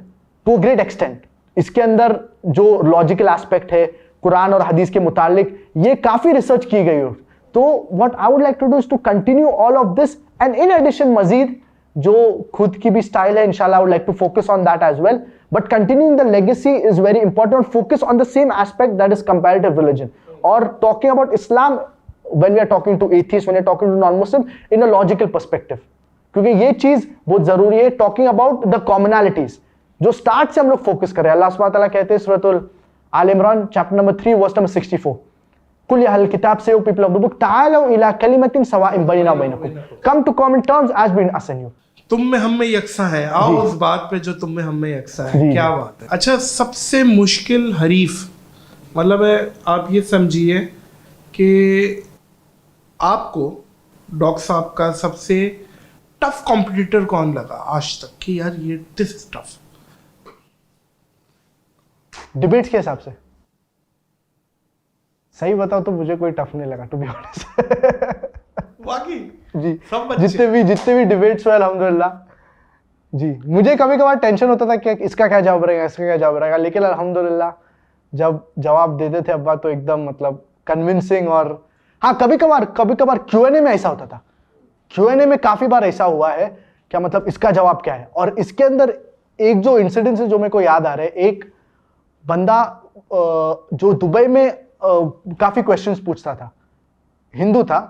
टू ग्रेट एक्सटेंट। इसके अंदर जो लॉजिकल एस्पेक्ट है कुरान और हदीस के मुतालिक, ये काफ़ी रिसर्च की गई हो। तो what I would like to do is to continue all of this and in addition मजीद जो खुद की भी स्टाइल है, इंशाल्लाह I would like to focus on that as well, but continuing the legacy is very important. Focus on the same aspect that is comparative religion और talking about Islam when we are talking to atheists, when we are talking to non-Muslim, in a logical perspective. क्योंकि ये चीज बहुत जरूरी है, talking about the commonalities, जो start से हम लोग फोकस करें. अल्लाह सुब्हानहू व तआला कहते हैं सूरह आल इमरान चैप्टर नंबर 3 वर्स नंबर 64, कुल या अहल किताब से, O people of the book, ताअलू इला कलिमतिन सवाइन बैनना बैनकुम, come to common terms as between us and you. तुम में हम में यकसा है, आओ उस बात पे जो तुम में हम में यकसा है. क्या बात है. अच्छा, सबसे मुश्किल हरीफ, मतलब है आप ये समझिए कि आपको डॉक्टर साहब का सबसे टफ कॉम्पिटिटर कौन लगा आज तक कि यार ये दिस इज टफ? डिबेट्स के हिसाब से सही बताओ तो मुझे कोई टफ नहीं लगा, टू बी ऑनेस्ट. वाकई जी, सब जितने भी डिबेट्स हुए अल्हम्दुलिल्लाह जी, मुझे कभी कभार टेंशन होता था कि इसका क्या जवाब रहेगा, इसका क्या जवाब रहेगा, लेकिन अल्हम्दुलिल्लाह जब जवाब देते थे अब्बा तो एकदम मतलब कन्विंसिंग. और हाँ, कभी कभार Q&A में ऐसा होता था, Q&A में काफी बार ऐसा हुआ है, क्या मतलब इसका जवाब क्या है. और इसके अंदर एक जो इंसिडेंट है जो मेरे को याद आ रहा है, एक बंदा जो दुबई में काफी क्वेश्चंस पूछता था, हिंदू था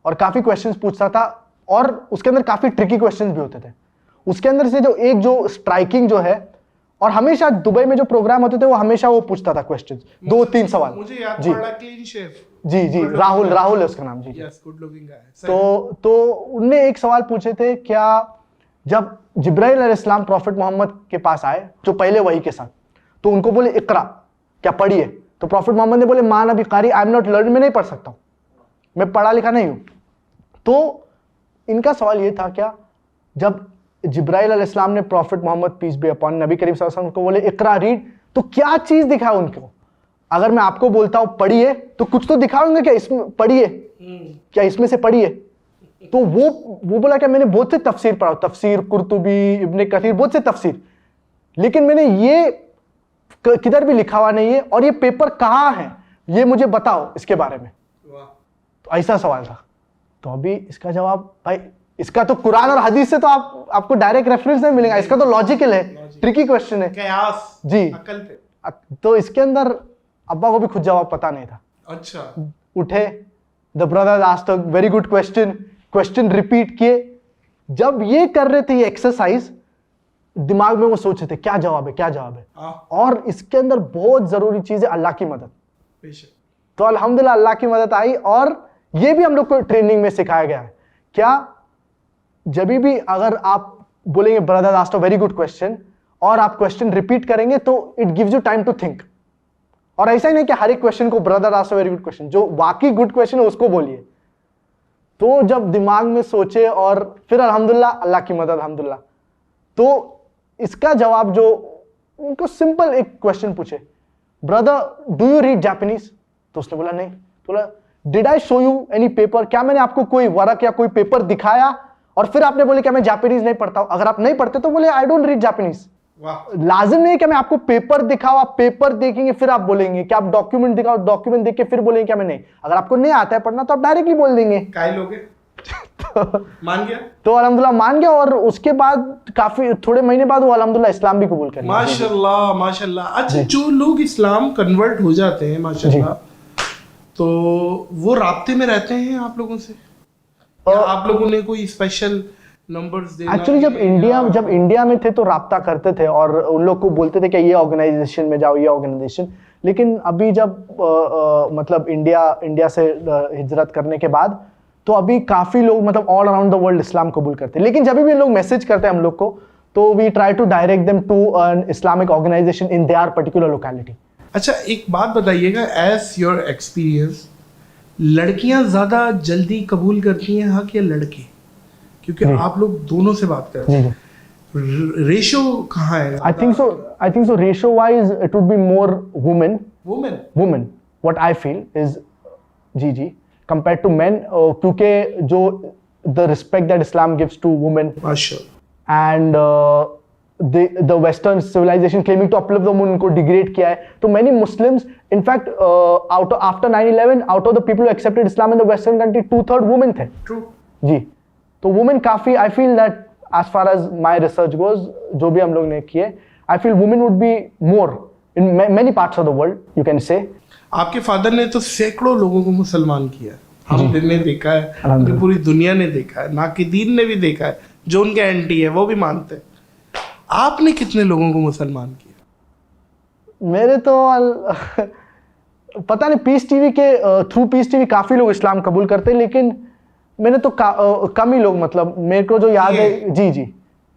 और काफी क्वेश्चंस पूछता था, और उसके अंदर काफी ट्रिकी क्वेश्चंस भी होते थे. उसके अंदर से जो स्ट्राइकिंग जो है, और हमेशा दुबई में जो प्रोग्राम होते थे वो हमेशा वो पूछता था क्वेश्चंस, 2-3 सवाल. मुझे याद जी पड़ा, क्लीन शेफ. जी राहुल है उसका नाम. जी यस, गुड लुकिंग गाय. तो उनने एक सवाल पूछे थे, क्या जब जिब्राइल अलैहिस्सलाम प्रॉफिट मोहम्मद के पास आए जो पहले वही के साथ, तो उनको बोले इकरा, क्या पढ़िए. तो प्रॉफिट मोहम्मद ने बोले मान अभी कारी, आई एम नॉट लर्न, मैं नहीं पढ़ सकता हूं, मैं पढ़ा लिखा नहीं हूं. तो इनका सवाल ये था, क्या जब जिब्राइल अलैहिस्सलाम ने prophet Muhammad peace be upon नबी करीम सल्लल्लाहु अलैहि वसल्लम को बोले इकरा रीड, तो क्या चीज दिखाया उनको. अगर मैं आपको बोलता हूं पढ़िए तो कुछ तो दिखाऊंगा, क्या इसमें पढ़िए, क्या इसमें से पढ़िए. तो वो बोला क्या मैंने बहुत से तफसीर पढ़ा, तफसीर कुर्तुबी, इब्ने कसीर, बहुत से तफसीर, लेकिन मैंने ये किधर भी लिखा हुआ नहीं है, और ये पेपर कहां है ये मुझे बताओ इसके बारे में. तो ऐसा सवाल था. तो अभी इसका जवाब भाई, इसका तो कुरान और हदीस से तो आपको डायरेक्ट रेफरेंस नहीं मिलेगा, इसका तो लॉजिकल है, ट्रिकी क्वेश्चन है. कयास जी, अकल पे. तो इसके अंदर अब्बा को भी खुद जवाब पता नहीं था. अच्छा. उठे, the brother asked a very good question repeat किए. जब ये कर रहे थे ये एक्सरसाइज, दिमाग में वो सोच रहे थे क्या जवाब है. और इसके अंदर बहुत जरूरी चीज है अल्लाह की मदद. तो अल्हम्दुलिल्लाह अल्लाह की मदद आई, और ये भी हम लोग को ट्रेनिंग में सिखाया गया है. क्या जब भी अगर आप बोलेंगे brother asked a very good question, और आप क्वेश्चन रिपीट करेंगे तो it gives you time to think. और ऐसा ही नहीं कि हर एक क्वेश्चन को brother asked a very good question, जो वाकई गुड क्वेश्चन है उसको बोलिए. तो जब दिमाग में सोचे, और फिर अल्हम्दुलिल्लाह अल्लाह की मदद अल्हम्दुलिल्लाह. तो इसका जवाब जो उनको सिंपल एक क्वेश्चन पूछे, brother do you read Japanese, तो उसने बोला नहीं. तो बोला did I show you any paper, क्या मैंने आपको कोई वर्क या कोई पेपर दिखाया, और फिर आपने बोले क्या मैं जापानीज नहीं पढ़ता हूं. अगर आप नहीं पढ़ते तो बोले आई डोंट रीड जापानीज. लाजिम नहीं है कि मैं आपको पेपर दिखाऊं, आप पेपर देखेंगे फिर आप बोलेंगे, कि आप डॉक्यूमेंट दिखाओ, डॉक्यूमेंट देख के फिर बोलेंगे क्या मैं नहीं. अगर आपको नहीं आता है पढ़ना तो आप डायरेक्टली बोल देंगे. मान गया. तो अल्हम्दुलिल्लाह मान गया, और उसके बाद काफी थोड़े महीने बाद वो अल्हम्दुलिल्लाह इस्लाम भी कबूल कर लिया. माशाल्लाह माशाल्लाह. अच्छा, जो लोग इस्लाम कन्वर्ट हो जाते हैं माशाल्लाह, तो वो राब्ते में रहते हैं आप लोगों से, या आप लोगों ने कोई स्पेशल नंबर्स देना? एक्चुअली जब इंडिया में थे तो राब्ता करते थे, और उन लोग को बोलते थे कि ये ऑर्गेनाइजेशन में जाओ, ये ऑर्गेनाइजेशन. लेकिन अभी जब मतलब इंडिया से हिजरत करने के बाद, तो अभी काफी लोग मतलब ऑल अराउंड द वर्ल्ड इस्लाम कबूल करते हैं. लेकिन जब भी लोग मैसेज करते हैं हम लोग को, तो we try to direct them to an Islamic organisation in their particular locality. अच्छा, एक बात बताइएगा, एज योर एक्सपीरियंस, लड़कियां ज्यादा जल्दी कबूल करती हैं हक या लड़के? क्योंकि आप लोग दोनों से बात कर रहे हैं, रेशो कहाँ है? I think so ratio wise it would be more women what I feel is जी compared to men, क्योंकि जो the respect that Islam gives to women, and the Western civilization claiming to uplift the woman उनको degrade किया है. तो many Muslims, in fact, after 9/11, out of the people who accepted Islam in the Western country, 2/3 women थे. True. जी, तो women काफी, I feel that as far as my research goes, जो भी हम लोग ने किए, I feel women would be more in many parts of the world, you can say. आपके फादर ने तो सैकड़ों लोगों को मुसलमान किया. हमने देखा है, अल्हम्दुलिल्लाह। पूरी दुनिया ने देखा है, नाकिदीन ने भी देखा है, जो उनके एंटी है वो भी मानते हैं। आपने कितने लोगों को मुसलमान किया? मेरे तो पता नहीं, पीस टीवी के थ्रू पीस टीवी काफी लोग इस्लाम कबूल करते हैं, लेकिन मैंने तो कम ही लोग, मतलब मेरे को जो याद है, जी जी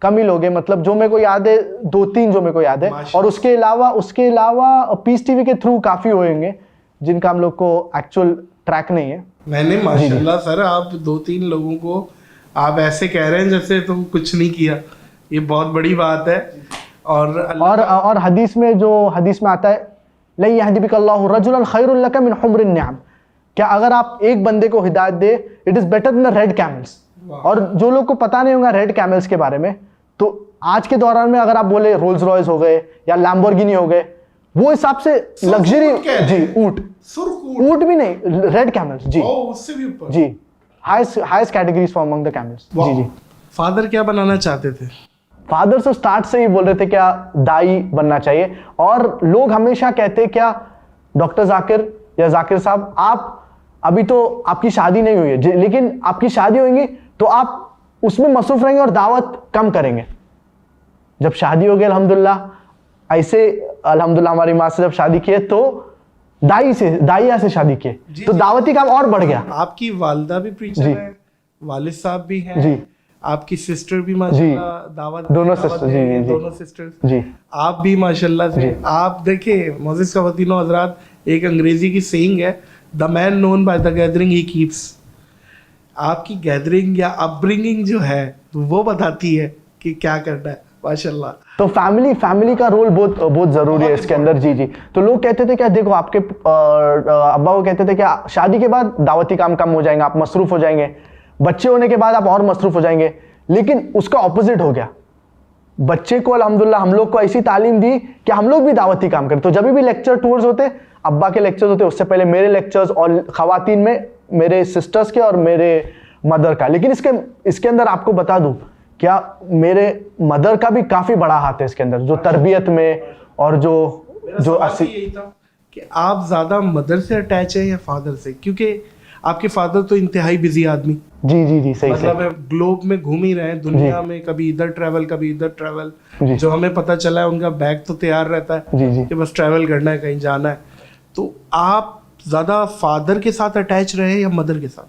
कम ही लोग हैं, मतलब जो मेरे को याद है 2-3 जो मेरे को याद है, और उसके अलावा पीस टीवी के थ्रू काफी होंगे जिनका हम लोग को एक्चुअल ट्रैक नहीं है। मैंने माशाल्लाह सर, आप 2-3 लोगों को आप ऐसे कह रहे हैं जैसे तुम कुछ नहीं किया, ये बहुत बड़ी बात है। और हदीस में आता है, ला यहदिबिकल्लाहु रजुलन खैरुल लका मिन हुम्रिन निअम, क्या अगर आप एक बंदे को हिदायत दे, it is better than the red camels. और जो लोग को पता नहीं होगा रेड कैमल्स के बारे में, तो आज के दौरान में अगर आप बोले रोल्स रॉयस हो गए या लैम्बोर्गिनी हो गए, वो हिसाब से लग्जरी, जी ऊंट भी नहीं, रेड कैमल्स, जी उससे भी ऊपर, जी highest categories for among the camels. जी जी। फादर क्या बनाना चाहते थे? फादर से स्टार्ट से ही बोल रहे थे क्या दाई बनना चाहिए, और लोग हमेशा कहते क्या डॉक्टर जाकिर या जाकिर साहब, आप अभी तो आपकी शादी नहीं हुई है, लेकिन आपकी शादी होगी तो आप उसमें मसरूफ रहेंगे और दावत कम करेंगे। जब शादी हो गई अल्हम्दुलिल्लाह, ऐसे अल्हम्दुलिल्लाह हमारी माँ से जब शादी किए तो दाइया से शादी किए, तो दावती काम और बढ़ गया। आपकी वालिदा भी प्रीचर है, वालिद साहब भी हैं जी, आपकी सिस्टर भी माशाल्लाह दावत, दोनों सिस्टर, जी दोनों सिस्टर्स जी, आप भी माशाल्लाह से। आप देखिए मोअज़्ज़िज़ ख़वातीनो हज़रात, एक अंग्रेजी की सेइंग है, the man known by the gathering he keeps. आपकी गैदरिंग या अपब्रिंगिंग जो है तो वो बताती है कि क्या करना है माशाल्लाह। तो फैमिली का रोल बहुत जरूरी है इसके अंदर। जी जी। तो लोग कहते थे क्या, देखो आपके अब्बा को कहते थे क्या शादी के बाद दावती काम कम हो जाएंगे, आप मसरूफ हो जाएंगे, बच्चे होने के बाद आप और मसरूफ हो जाएंगे, लेकिन उसका ऑपोजिट हो गया। बच्चे को अल्हम्दुलिल्लाह हम लोग को ऐसी तालीम दी कि हम लोग भी दावती काम करें। तो जब भी लेक्चर टूर्स होते, अब्बा के लेक्चर्स होते, उससे पहले मेरे लेक्चर्स, और खवातीन में मेरे सिस्टर्स के और मेरे मदर का। लेकिन इसके अंदर आपको बता दूं, क्या मेरे मदर का भी काफी बड़ा हाथ है इसके अंदर, जो तरबियत में और जो यही था कि आप ज्यादा मदर से अटैच है या फादर से, क्योंकि आपके फादर तो इंतहाई बिजी आदमी, जी सही, मतलब ग्लोब में घूम ही रहे हैं दुनिया में, कभी इधर ट्रैवल कभी इधर ट्रैवल। जो हमें पता चला है उनका बैग तो तैयार रहता है कि बस ट्रैवल करना है, कहीं जाना है। तो आप ज्यादा फादर के साथ अटैच रहे या मदर के साथ?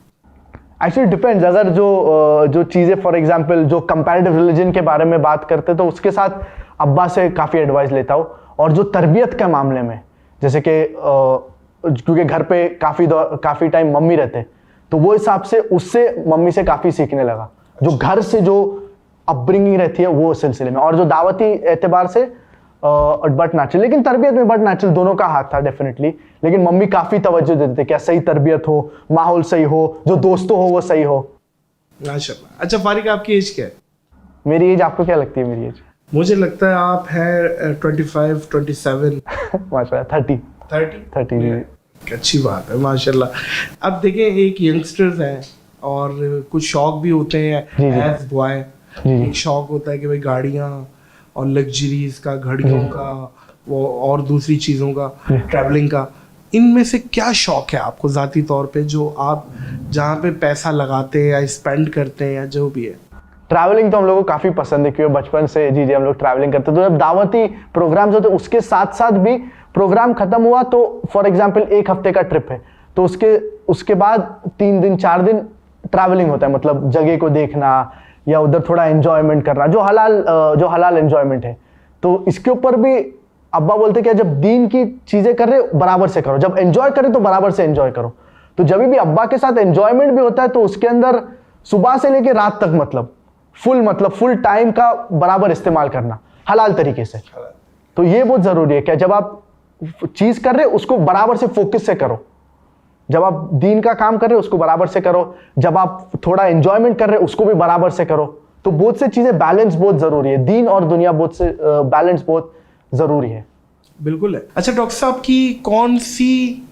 Actually depends. अगर जो चीज़ें फॉर एग्जांपल जो कंपैरेटिव रिलीजन के बारे में बात करते तो उसके साथ अब्बा से काफ़ी एडवाइस लेता हूँ। और जो तरबियत के मामले में, जैसे कि क्योंकि घर पे काफ़ी टाइम मम्मी रहते, तो वो हिसाब से उससे मम्मी से काफ़ी सीखने लगा, जो घर से जो अपब्रिंगिंग रहती है वो सिलसिले में। और जो दावती एतबार से बट नेचुरल, लेकिन तरबियत में बट नेचुरल दोनों का हाथ था डेफिनेटली। लेकिन मम्मी काफ़ी तवज्जो देते थे, क्या सही तरबियत हो, माहौल सही हो, जो दोस्तों हो वो सही हो। माशाल्लाह। अच्छा फारिक, आपकी एज क्या है? मेरी एज आपको क्या लगती है? मेरी एज मुझे लगता है आप हैं 25, 27 माशाल्लाह 30। अच्छी बात है माशाल्लाह। अब देखें, एक यंगस्टर्स हैं और कुछ शौक भी होते हैं एज बॉय। एक शौक होता है कि भाई गाड़ियाँ और लग्जरीज का, घड़ियों का, वो और दूसरी चीज़ों का, ट्रैवलिंग का। इनमें से क्या शौक है आपको ज़ाती तौर पे, जो आप जहाँ पे पैसा लगाते हैं या स्पेंड करते हैं या जो भी है? ट्रैवलिंग तो हम लोगों को काफ़ी पसंद है, क्योंकि बचपन से जी हम लोग ट्रैवलिंग करते। तो जब दावती प्रोग्राम्स होते उसके साथ साथ भी प्रोग्राम खत्म हुआ तो फॉर एग्जांपल 1 हफ्ते का ट्रिप है तो उसके बाद 3 दिन 4 दिन ट्रैवलिंग होता है, मतलब जगह को देखना या उधर थोड़ा एंजॉयमेंट करना, जो हलाल एंजॉयमेंट है। तो इसके ऊपर भी अब्बा बोलते कि जब दीन की चीज़ें कर रहे बराबर से करो, जब एंजॉय करें तो बराबर से एंजॉय करो। तो जब भी अब्बा के साथ एंजॉयमेंट भी होता है तो उसके अंदर सुबह से लेकर रात तक मतलब फुल टाइम का बराबर इस्तेमाल करना हलाल तरीके से। तो ये बहुत ज़रूरी है कि जब आप चीज़ कर रहे उसको बराबर से फोकस से करो, जब आप दीन का काम कर रहे हो उसको बराबर से करो, जब आप थोड़ा एंजॉयमेंट कर रहे हो उसको भी बराबर से करो। तो बहुत से चीज़ें बैलेंस बहुत ज़रूरी है, दीन और दुनिया बहुत से बैलेंस बहुत ज़रूरी है। बिल्कुल है। अच्छा डॉक्टर साहब, की कौन सी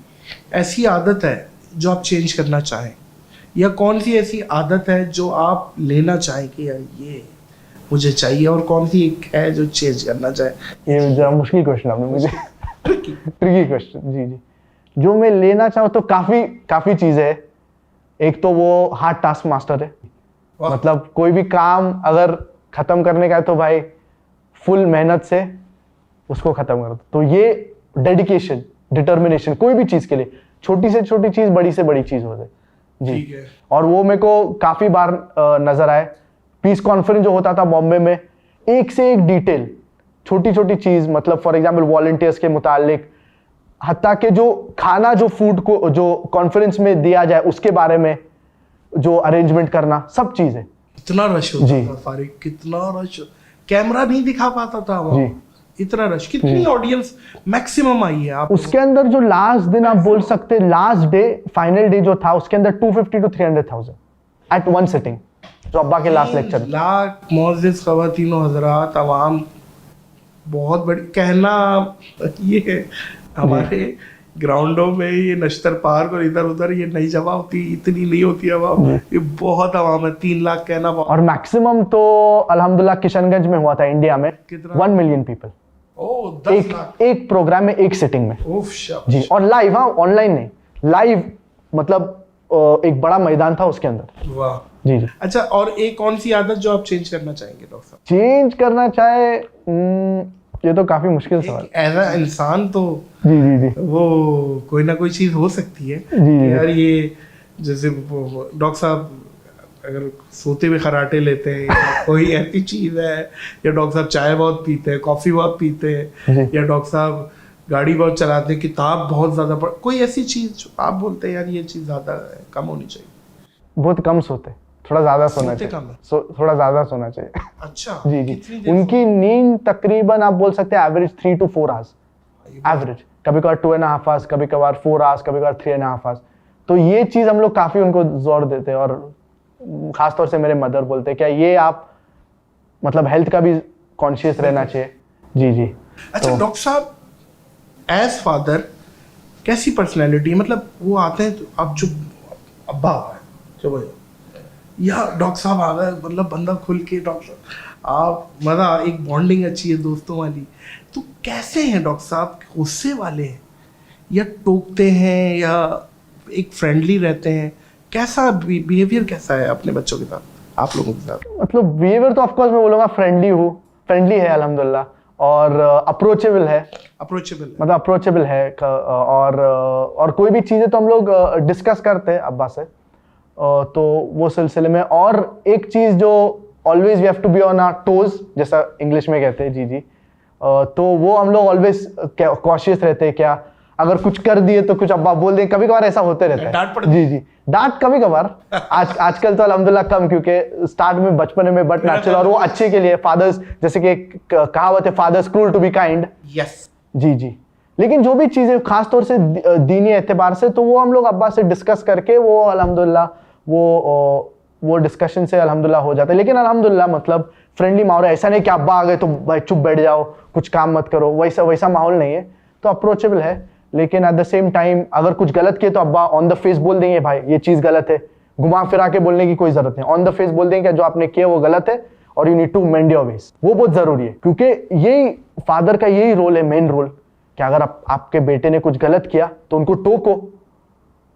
ऐसी आदत है जो आप चेंज करना चाहें, या कौन सी ऐसी आदत है जो आप लेना चाहें कि यार ये मुझे चाहिए, और कौन सी एक है जो चेंज करना चाहें? ये जरा मुश्किल क्वेश्चन आपने मुझे ट्रिकी क्वेश्चन। जी जो मैं लेना चाहूँ तो काफ़ी चीज़ें है, एक तो वो हार्ड टास्क मास्टर है, वाह। मतलब कोई भी काम अगर खत्म करने का है तो भाई फुल मेहनत से उसको खत्म कर दो। तो ये डेडिकेशन, डिटर्मिनेशन कोई भी चीज के लिए, छोटी से छोटी चीज, बड़ी से बड़ी चीज हो जाए जी। ठीक है। और वो मेरे को काफी बार नजर आए। पीस कॉन्फ्रेंस जो होता था बॉम्बे में, एक से एक डिटेल, छोटी छोटी चीज, मतलब फॉर एग्जांपल वॉलंटियर्स के मुतालिक, हत्ता के जो खाना, जो फूड को जो कॉन्फ्रेंस में दिया जाए उसके बारे में जो अरेंजमेंट करना, सब चीजें। कितना रश होता जी। था फारिक, कितना रश, कैमरा नहीं दिखा पाता था वहाँ। जी। इतना रश, कितनी ऑडियंस मैक्सिमम आई है आप? उसके अंदर जो लास्ट दिन आप बोल सकते, लास्ट डे, फाइनल डे जो था, उसके अंदर 250 to 300,000 एट वन सिटिंग, जो अब्बा के लास्ट लेक्चर। लाख मोअज़्ज़िज़ ख़वातीनो हज़रात, अवाम, बहुत बड़ी कहना ये है, हमारे ग्राउंडों में ये नश्तर पार्क और इधर उधर ये नहीं जमा होती, इतनी नहीं होती आवाम, ये बहुत आवाम है। 3 लाख कहना बहुत। और मैक्सिमम तो अल्हम्दुलिल्लाह किशनगंज में हुआ था इंडिया में, कितना? 1 मिलियन पीपल ओ 10 लाख एक प्रोग्राम में, एक सिटिंग में उफ शाबाश। जी। और लाइव, हाँ ऑनलाइन नहीं, लाइव, मतलब एक बड़ा मैदान था उसके अंदर वाह। जी जी। अच्छा, और एक कौन सी आदत जो आप चेंज करना चाहेंगे डॉक्टर साहब? चेंज करना चाहे, ये तो काफी मुश्किल सवाल। एज अ इंसान तो जी जी जी वो कोई ना कोई चीज हो सकती है जी। यार। ये जैसे डॉक्टर साहब अगर सोते हुए खराटे लेते हैं, या कोई ऐसी चीज है, या डॉक्टर साहब चाय बहुत पीते हैं, कॉफी बहुत पीते हैं, जी। या डॉक्टर साहब गाड़ी बहुत चलाते हैं, किताब बहुत ज्यादा पढ़, कोई ऐसी चीज जो आप बोलते हैं यार ये चीज ज्यादा है, कम होनी चाहिए? बहुत कम सोते, थोड़ा ज्यादा सोना सोते चाहिए। कम है? थोड़ा ज्यादा सोना चाहिए। अच्छा जी कितनी जी। देर उनकी नींद तकरीबन आप बोल सकते हैं एवरेज 3 to 4 आवर्स, एवरेज, कभी कभार 2.5 आवर्स, कभी कभार 4 आवर्स, कभी कभार 3.5 आवर्स। तो ये चीज हम लोग काफी उनको जोर देते हैं, और खासतौर से मेरे मदर बोलते हैं क्या ये आप मतलब हेल्थ का भी कॉन्शियस रहना चाहिए। जी जी। अच्छा डॉक्टर साहब, एज फादर कैसी पर्सनैलिटी, मतलब वो आते हैं तो आप चुप, अब्बा आ गए, चलो भाई, या डॉक्टर साहब आ गए, मतलब बंदा खुल के डॉक्टर आप, मजा, एक बॉन्डिंग अच्छी है दोस्तों वाली। तो कैसे हैं डॉक्टर साहब, गुस्से वाले हैं या टोकते हैं या एक फ्रेंडली रहते हैं? कैसा बिहेवियर कैसा है अपने बच्चों के साथ, आप लोगों के साथ? मतलब बिहेवियर तो ऑफकोर्स मैं बोलूँगा फ्रेंडली है अल्हम्दुलिल्लाह, और अप्रोचेबल है, अप्रोचेबल मतलब अप्रोचेबल है। और कोई भी चीज़ें तो हम लोग डिस्कस करते हैं अब्बा से, तो वो सिलसिले में। और एक चीज़ जो always we have to be on our toes, जैसा इंग्लिश में कहते हैं जी जी, तो वो हम लोग ऑलवेज कॉशियस रहते हैं, क्या अगर कुछ कर दिए तो कुछ अब्बा बोल दें, कभी कभार ऐसा होते रहता डांट है। पड़ती जी जी, डांट कभी कभार, आजकल तो अल्हम्दुलिल्लाह कम, क्योंकि स्टार्ट में बचपन में बट नेचुरल, और वो अच्छे के लिए, फादर्स, जैसे कि कहावत है, fathers cruel to be kind. Yes जी जी। लेकिन जो भी चीजें खास तौर से दीनी एतबार से, तो वो हम लोग अब्बा से डिस्कस करके वो अल्हम्दुलिल्लाह वो डिस्कशन से अल्हम्दुलिल्लाह हो जाता है। लेकिन अल्हम्दुलिल्लाह मतलब फ्रेंडली माहौल है, ऐसा नहीं कि अब्बा आ गए तो भाई चुप बैठ जाओ, कुछ काम मत करो, वैसा माहौल नहीं है। तो अप्रोचेबल है, लेकिन एट द सेम टाइम अगर कुछ गलत किए तो अब्बा ऑन द फेस बोल देंगे भाई ये चीज गलत है, घुमा फिरा के बोलने की कोई जरूरत नहीं, ऑन द फेस बोल देंगे जो आपने किया वो गलत है और you need to mend your ways. वो बहुत जरूरी है, क्योंकि यही फादर का यही रोल है, मेन रोल, कि अगर आपके बेटे ने कुछ गलत किया तो उनको टोको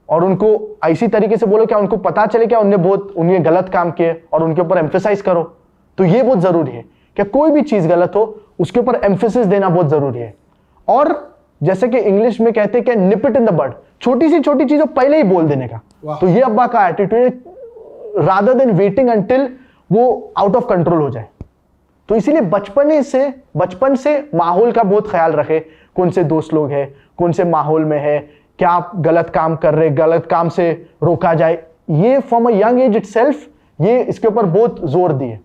और उनको ऐसी तरीके से बोलो क्या उनको पता चले क्या उन्हें गलत काम किए, और उनके ऊपर एम्फेसाइज करो। तो ये बहुत जरूरी है कि कोई भी चीज गलत हो उसके ऊपर एम्फेसिस देना बहुत जरूरी है। और जैसे कि इंग्लिश में कहते हैं कि निप इट इन द बड, छोटी सी छोटी चीजों पहले ही बोल देने का। तो ये अब्बा का एटीट्यूड है, रादर देन वेटिंग अंटिल वो आउट ऑफ कंट्रोल हो जाए। तो इसीलिए बचपन से माहौल का बहुत ख्याल रखे, कौन से दोस्त लोग हैं, कौन से माहौल में है, क्या आप गलत काम कर रहे, गलत काम से रोका जाए, ये from a young age itself ये इसके ऊपर बहुत जोर दिए।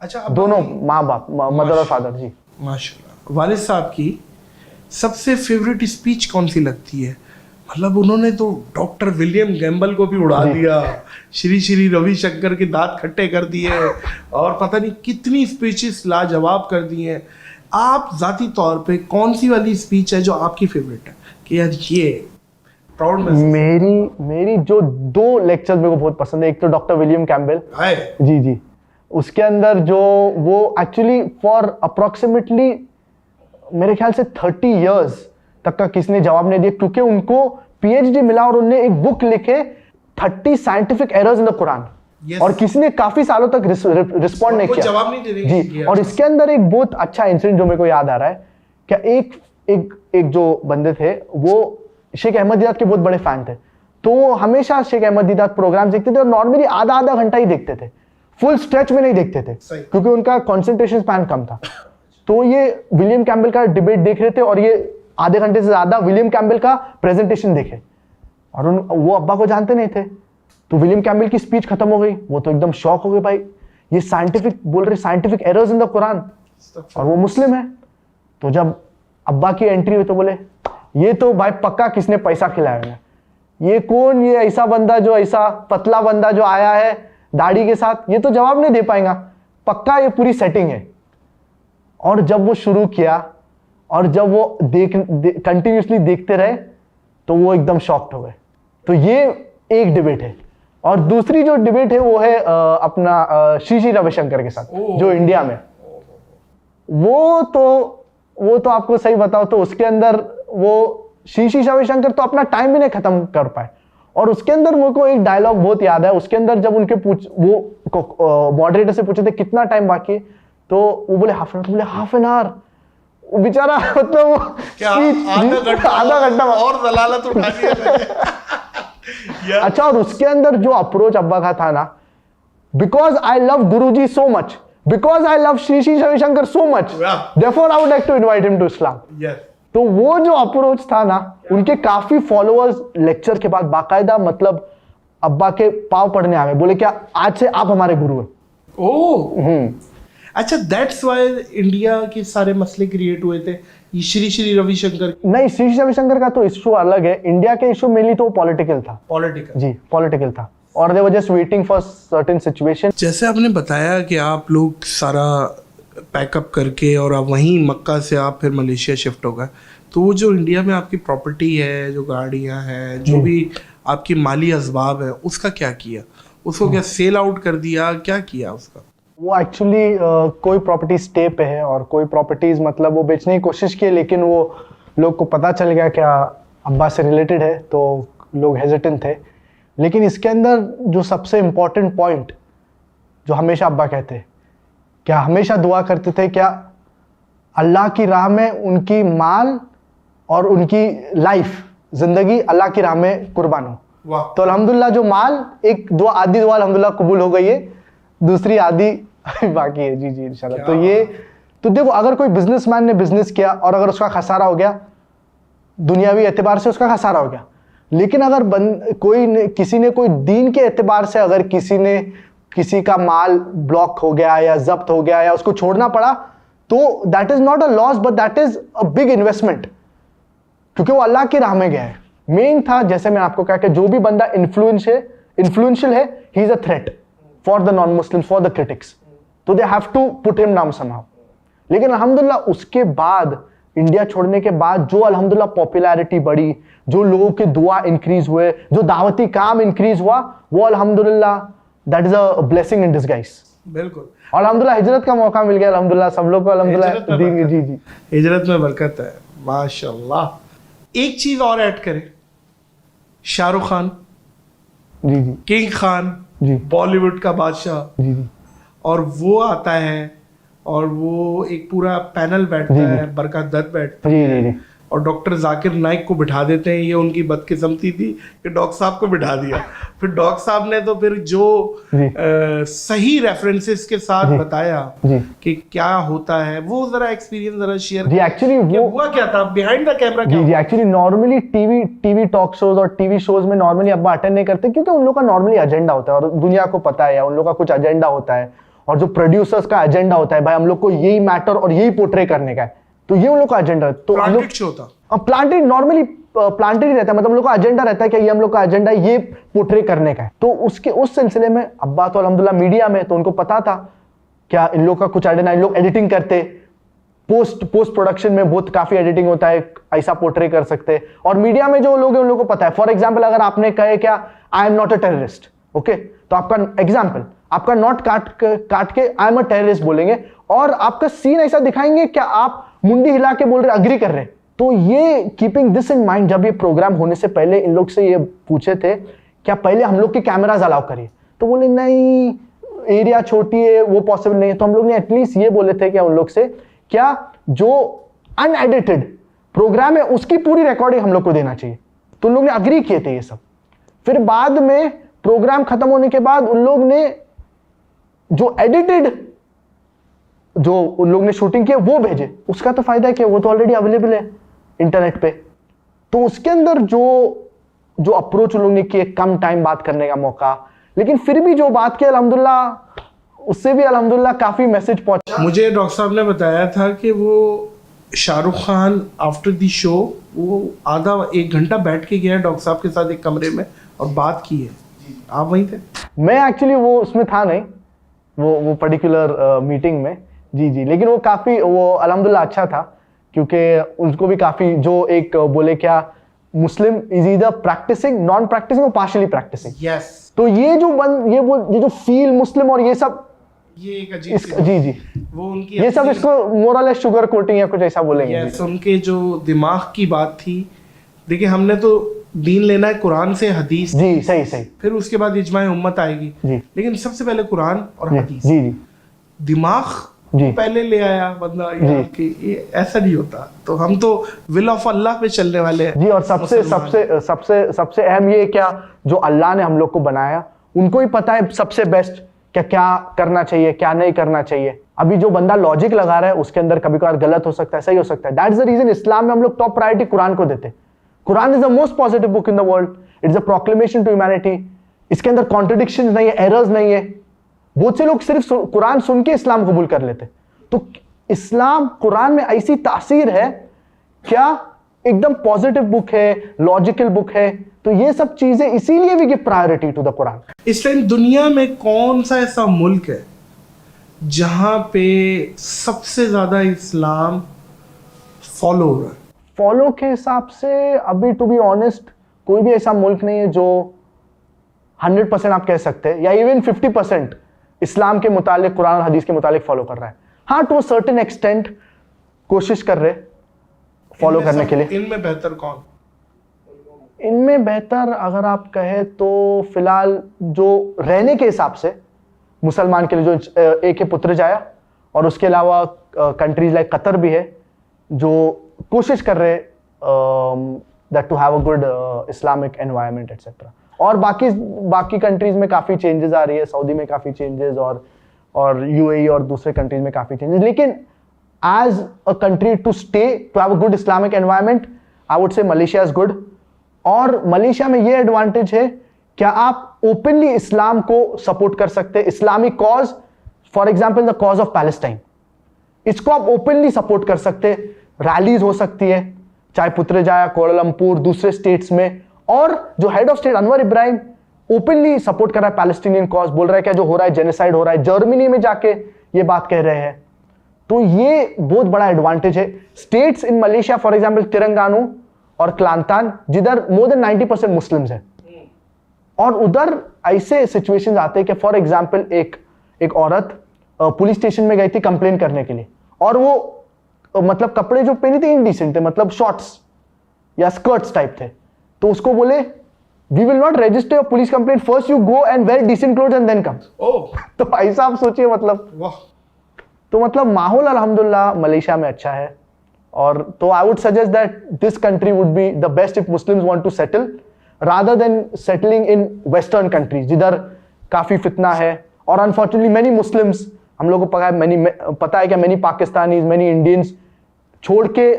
अच्छा, दोनों माँ बाप, मदर और फादर। जी माशाल्लाह। वालिद साहब की सबसे फेवरेट स्पीच कौन सी लगती है? मतलब उन्होंने तो डॉक्टर विलियम गैम्बल को भी उड़ा दिया, श्री श्री रविशंकर के दांत खट्टे कर दिए, और पता नहीं कितनी स्पीचेस लाजवाब कर दी हैं। आप जाती तौर पे कौन सी वाली स्पीच है जो आपकी फेवरेट है कि यार ये प्राउड में? मेरी जो 2 लेक्चर मेरे को बहुत पसंद है, एक तो डॉक्टर विलियम कैम्बेल, जी जी, उसके अंदर जो वो एक्चुअली फॉर अप्रोक्सीमेटली मेरे ख्याल से 30 इयर्स तक का किसने जवाब नहीं दिया, क्योंकि उनको पीएचडी मिला और उन्होंने एक बुक लिखे 30 scientific errors in the Quran. Yes. और किसी ने काफी सालों तक रिस्पॉन्ड नहीं कोई किया। जवाब नहीं दे रही जी, और इसके अंदर एक बहुत अच्छा इंसिडेंट जो मेरे को याद आ रहा है, क्या एक जो बंदे थे वो शेख अहमद दीदात के बहुत बड़े फैन थे, तो वो हमेशा शेख अहमद दीदात प्रोग्राम देखते थे और नॉर्मली आधा घंटा ही देखते थे, फुल स्ट्रेच में नहीं देखते थे क्योंकि उनका कंसंट्रेशन स्पैन कम था। तो ये विलियम कैम्बल का डिबेट देख रहे थे और ये आधे घंटे से ज्यादा विलियम कैम्बल का प्रेजेंटेशन देखे, और वो अब्बा को जानते नहीं थे। तो विलियम कैम्बल की स्पीच खत्म हो गई, वो तो एकदम शॉक हो गए, भाई ये साइंटिफिक बोल रहे, scientific errors in the Quran, और वो मुस्लिम है। तो जब अब्बा की एंट्री हुई तो बोले ये तो भाई पक्का किसने पैसा खिलाया है, ये कौन, ये ऐसा बंदा जो ऐसा पतला बंदा जो आया है दाढ़ी के साथ, ये तो जवाब नहीं दे पाएगा, पक्का ये पूरी सेटिंग है। और जब वो शुरू किया और जब वो कंटिन्यूसली देखते रहे तो वो एकदम शॉक्ड हो गए। तो ये एक डिबेट है। और दूसरी जो डिबेट है वो है अपना श्री रविशंकर के साथ जो इंडिया में, वो तो आपको सही बताओ तो उसके अंदर वो श्री रविशंकर तो अपना टाइम भी नहीं खत्म कर पाए। और उसके अंदर मेरे को एक डायलॉग बहुत याद है, उसके अंदर जब उनके वो मॉडरेटर से पूछे थे कितना टाइम बाकी है, तो वो बोले हाफ एन आवर। वो बेचारा मतलब आधा घंटा और जलालत उठा दिया। अच्छा, और उसके अंदर जो अप्रोच अब्बा का था ना, because I love Guruji so much, because I love Shri Ravishankar so much, therefore I would like to invite him to Islam. तो वो जो अप्रोच था ना, उनके काफी फॉलोअर्स लेक्चर के बाद बाकायदा मतलब अब्बा के पांव पड़ने आ गए, बोले क्या आज से आप हमारे गुरु हैं। ओह अच्छा, दैट्स व्हाई इंडिया के सारे मसले क्रिएट हुए थे श्री रविशंकर। नहीं, श्री रविशंकर का तो इशू अलग है, इंडिया के इशू मेनली तो पॉलिटिकल था। जी पॉलिटिकल था, और they were just waiting for certain situation. जैसे आपने बताया कि आप लोग सारा पैकअप करके और आप वहीं मक्का से आप फिर मलेशिया शिफ्ट हो गए, तो वो जो इंडिया में आपकी प्रॉपर्टी है, जो गाड़ियां हैं, जो भी आपकी माली असबाब है, उसका क्या किया? उसको क्या सेल आउट कर दिया, क्या किया उसका? वो एक्चुअली कोई प्रॉपर्टी स्टे पे है और कोई प्रॉपर्टीज मतलब वो बेचने की कोशिश की, लेकिन वो लोग को पता चल गया क्या अब्बा से रिलेटेड है, तो लोग हेजिटेंट थे। लेकिन इसके अंदर जो सबसे इम्पोर्टेंट पॉइंट जो हमेशा अब्बा कहते, क्या हमेशा दुआ करते थे, क्या अल्लाह की राह में उनकी माल और उनकी लाइफ जिंदगी अल्लाह की राह में कुर्बान हो। तो अल्हम्दुलिल्लाह जो माल एक दुआ, आधी दुआ अल्हम्दुलिल्लाह कबूल हो गई है, दूसरी आधी बाकी है। जी इंशाल्लाह। तो ये तो देखो, अगर कोई बिजनेसमैन ने बिजनेस किया और अगर उसका खसारा हो गया, दुनियावी एतबार से उसका खसारा हो गया, लेकिन अगर किसी ने कोई दीन के एतबार से अगर किसी का माल ब्लॉक हो गया या जब्त हो गया या उसको छोड़ना पड़ा, तो that is not a loss but that is a big investment, क्योंकि वो अल्लाह की राह में गया है। मेन था, जैसे मैंने आपको कहा कि जो भी बंदा इन्फ्लुएंशियल है, he is a threat for the non Muslim, for the critics, तो they have to put him down somehow. लेकिन अल्हम्दुलिल्लाह उसके बाद, इंडिया छोड़ने के बाद जो अल्हम्दुलिल्लाह पॉपुलैरिटी बढ़ी, जो लोगों के दुआ इंक्रीज हुए, जो दावती काम इंक्रीज हुआ, वो अल्हम्दुलिल्लाह that is a blessing in disguise. बिल्कुल। और अल्हम्दुलिल्लाह हिजरत का मौका मिल गया, अल्हम्दुलिल्लाह सब लोग को, अल्हम्दुलिल्लाह जी हिजरत में बरकत है, माशाल्लाह। एक चीज और ऐड करें, शाहरुख खान जी किंग खान जी, बॉलीवुड का बादशाह जी और वो आता है और वो एक पूरा पैनल बैठता है, बरकत दत्त बैठते हैं और डॉक्टर जाकिर नाइक को बिठा देते हैं। ये उनकी बदकिस्मती थी कि डॉक्टर साहब को बिठा दिया। फिर डॉक्टर साहब ने तो फिर जो सही रेफरेंसेस के साथ बताया कि क्या होता है, वो जरा एक्सपीरियंस जरा शेयर। जी एक्चुअली वो हुआ क्या था बिहाइंड द कैमरा? जी actually normally TV talk shows और टीवी शोज में नॉर्मली अब्बा अटेंड नहीं करते, क्योंकि उन लोग का नॉर्मली एजेंडा होता है और दुनिया को पता है, उन लोग का कुछ एजेंडा होता है, और जो प्रोड्यूसर्स का एजेंडा होता है, भाई हम लोग को यही मैटर और यही पोर्ट्रे करने का है, तो ये उन लोग का एजेंडा है। तो प्लांटेड शो था, प्लांटेड नॉर्मली प्लांटेड ही रहता है, मतलब हम लोग का एजेंडा रहता है कि ये हम लोग का एजेंडा ये पोर्ट्रे करने का है। तो उस सिलसिले में अब्बा तो अल्हम्दुलिल्लाह मीडिया में, तो उनको पता था क्या इन लोग का कुछ एजेंडा, इन लोग एडिटिंग करते, पोस्ट प्रोडक्शन में बहुत काफी एडिटिंग होता है, ऐसा पोर्ट्रे कर सकते। और मीडिया में जो लोग हैं उन लोगों को पता है। फॉर एग्जाम्पल, अगर आपने कहे क्या I am not a terrorist, okay, तो आपका एग्जाम्पल, आपका नॉट काट के आई एम अ टेररिस्ट बोलेंगे, और आपका सीन ऐसा दिखाएंगे क्या आप मुंडी हिला के बोल रहे, अग्री कर रहे। तो ये कीपिंग दिस इन माइंड, जब ये प्रोग्राम होने से पहले इन लोग से ये पूछे थे क्या पहले हम लोग के कैमराज अलाउ करिए, तो बोले नहीं एरिया छोटी है वो पॉसिबल नहीं है। तो हम लोग ने एटलीस्ट ये बोले थे कि उन लोग से क्या जो अनएडिटेड प्रोग्राम है उसकी पूरी रिकॉर्डिंग हम लोग को देना चाहिए, तो उन लोग ने अग्री किए थे ये सब। फिर बाद में प्रोग्राम खत्म होने के बाद उन लोग ने जो एडिटेड जो उन लोग ने शूटिंग किया वो भेजे, उसका तो फायदा है कि वो तो ऑलरेडी अवेलेबल है इंटरनेट पे। तो उसके अंदर जो अप्रोच उन लोग ने किए, कम टाइम बात करने का मौका, लेकिन फिर भी जो बात की अल्हम्दुलिल्लाह उससे भी अल्हम्दुलिल्लाह काफी मैसेज पहुंचा। मुझे डॉक्टर साहब ने बताया था कि वो Shahrukh Khan after the show वो आधा 1 घंटा बैठ के गया डॉक्टर साहब के साथ एक कमरे में और बात की है। आप वहीं थे? मैं एक्चुअली वो उसमें था नहीं, वो पर्टिकुलर मीटिंग में। जी जी, लेकिन वो काफी वो अल्हम्दुलिल्लाह अच्छा था, क्योंकि उनको भी काफी जो एक बोले क्या Muslim is either practising non practising और पार्शियली प्रैक्टिसिंग। यस, तो ये जो फील मुस्लिम और ये सब ये एक अजीब सी जी जी वो उनकी ये सब इसको मोरलेस शुगर कोटिंग या कुछ ऐसा बोलेंगे। यस, उनके जो दिमाग की बात थी। देखिए हमने तो दीन लेना है कुरान से, हदीस जी सही सही, फिर उसके बाद इजमाए उम्मत आएगी जी लेकिन सबसे पहले कुरान और जी हदीस। जी जी दिमाग जी पहले ले आया बंदा यार कि ये ऐसा नहीं होता। तो हम तो विल ऑफ अल्लाह पे चलने वाले हैं जी। और सबसे मुसलमान। सबसे सबसे सबसे अहम ये क्या, जो अल्लाह ने हम लोग को बनाया उनको ही पता है सबसे बेस्ट क्या क्या करना चाहिए क्या नहीं करना चाहिए। अभी जो बंदा लॉजिक लगा रहा है उसके अंदर कभी कभार गलत हो सकता है, सही हो सकता है। दैट इज द रीजन इस्लाम में हम लोग टॉप प्रायोरिटी कुरान को देते। Quran is the most positive book in the world, it is a proclamation to humanity. इसके अंदर कॉन्ट्रडिक्शंस नहीं है, एरर्स नहीं है। बहुत से लोग सिर्फ कुरान सुन के इस्लाम कबूल कर लेते। तो इस्लाम कुरान में ऐसी तासीर है क्या, एकदम पॉजिटिव बुक है, लॉजिकल बुक है। तो ये सब चीजें इसीलिए भी give priority to the Quran. इस टाइम दुनिया में कौन सा ऐसा मुल्क है जहां पे सबसे ज्यादा इस्लाम फॉलो हो रहा है? फॉलो के हिसाब से अभी टू बी ऑनेस्ट कोई भी ऐसा मुल्क नहीं है जो 100% आप कह सकते हैं, या इवन 50% इस्लाम के मुतालिक कुरान और हदीस के मुतालिक फॉलो कर रहा है। हाँ, टू अ सर्टेन एक्सटेंट कोशिश कर रहे फॉलो करने के लिए। इनमें बेहतर कौन? इनमें बेहतर अगर आप कहें तो फिलहाल जो रहने के हिसाब से मुसलमान के लिए जो एक है पुत्रजाया, और उसके अलावा कंट्रीज लाइक कतर भी है जो कोशिश कर रहे that to have a good Islamic environment etcetera. और बाकी कंट्रीज में काफ़ी चेंजेस आ रही है, सऊदी में काफ़ी चेंजेस और यूएई और दूसरे कंट्रीज में काफ़ी चेंजेस। लेकिन as a country to stay to have a good Islamic environment I would say Malaysia is good. और मलेशिया में ये एडवांटेज है क्या आप ओपनली इस्लाम को सपोर्ट कर सकते हैं, Islamic cause, for example the cause of Palestine, इसको आप ओपनली सपोर्ट कर सकते हैं। रैलीज हो सकती है चाहे पुत्रजाया, कोलालंपुर, दूसरे स्टेट्स में। और जो head of state Anwar Ibrahim openly support कर रहा है पैलेस्टीनियन कॉज, बोल रहा है क्या जो हो रहा है जेनोसाइड हो रहा है, जर्मनी में जाके ये बात कह रहे हैं। तो ये बहुत बड़ा एडवांटेज है। States in Malaysia for example Telangana और क्लांतान जिधर मोर देन 90% मुस्लिम्स हैं, और उधर ऐसे सिचुएशंस आते हैं कि फॉर एग्जाम्पल एक औरत पुलिस स्टेशन में गई थी कंप्लेन करने के लिए, और वो मतलब कपड़े जो पहने थे इनडिसेंट थे, मतलब शॉर्ट्स या स्कर्ट्स टाइप थे। तो उसको बोले we will not register your police complaint, first you go and wear decent clothes and then come. तो ऐसा आप सोचिए, मतलब वाह। तो मतलब माहौल अल्हम्दुलिल्लाह मलेशिया में अच्छा है। और तो I would suggest that this country would be the best if Muslims want to settle rather than settling in western countries जिधर काफी फितना है। और अनफॉर्चुनेटली मेनी मुस्लिम्स, हम लोगों को पता है कि मेनी पाकिस्तानीज, मेनी इंडियंस छोड़ के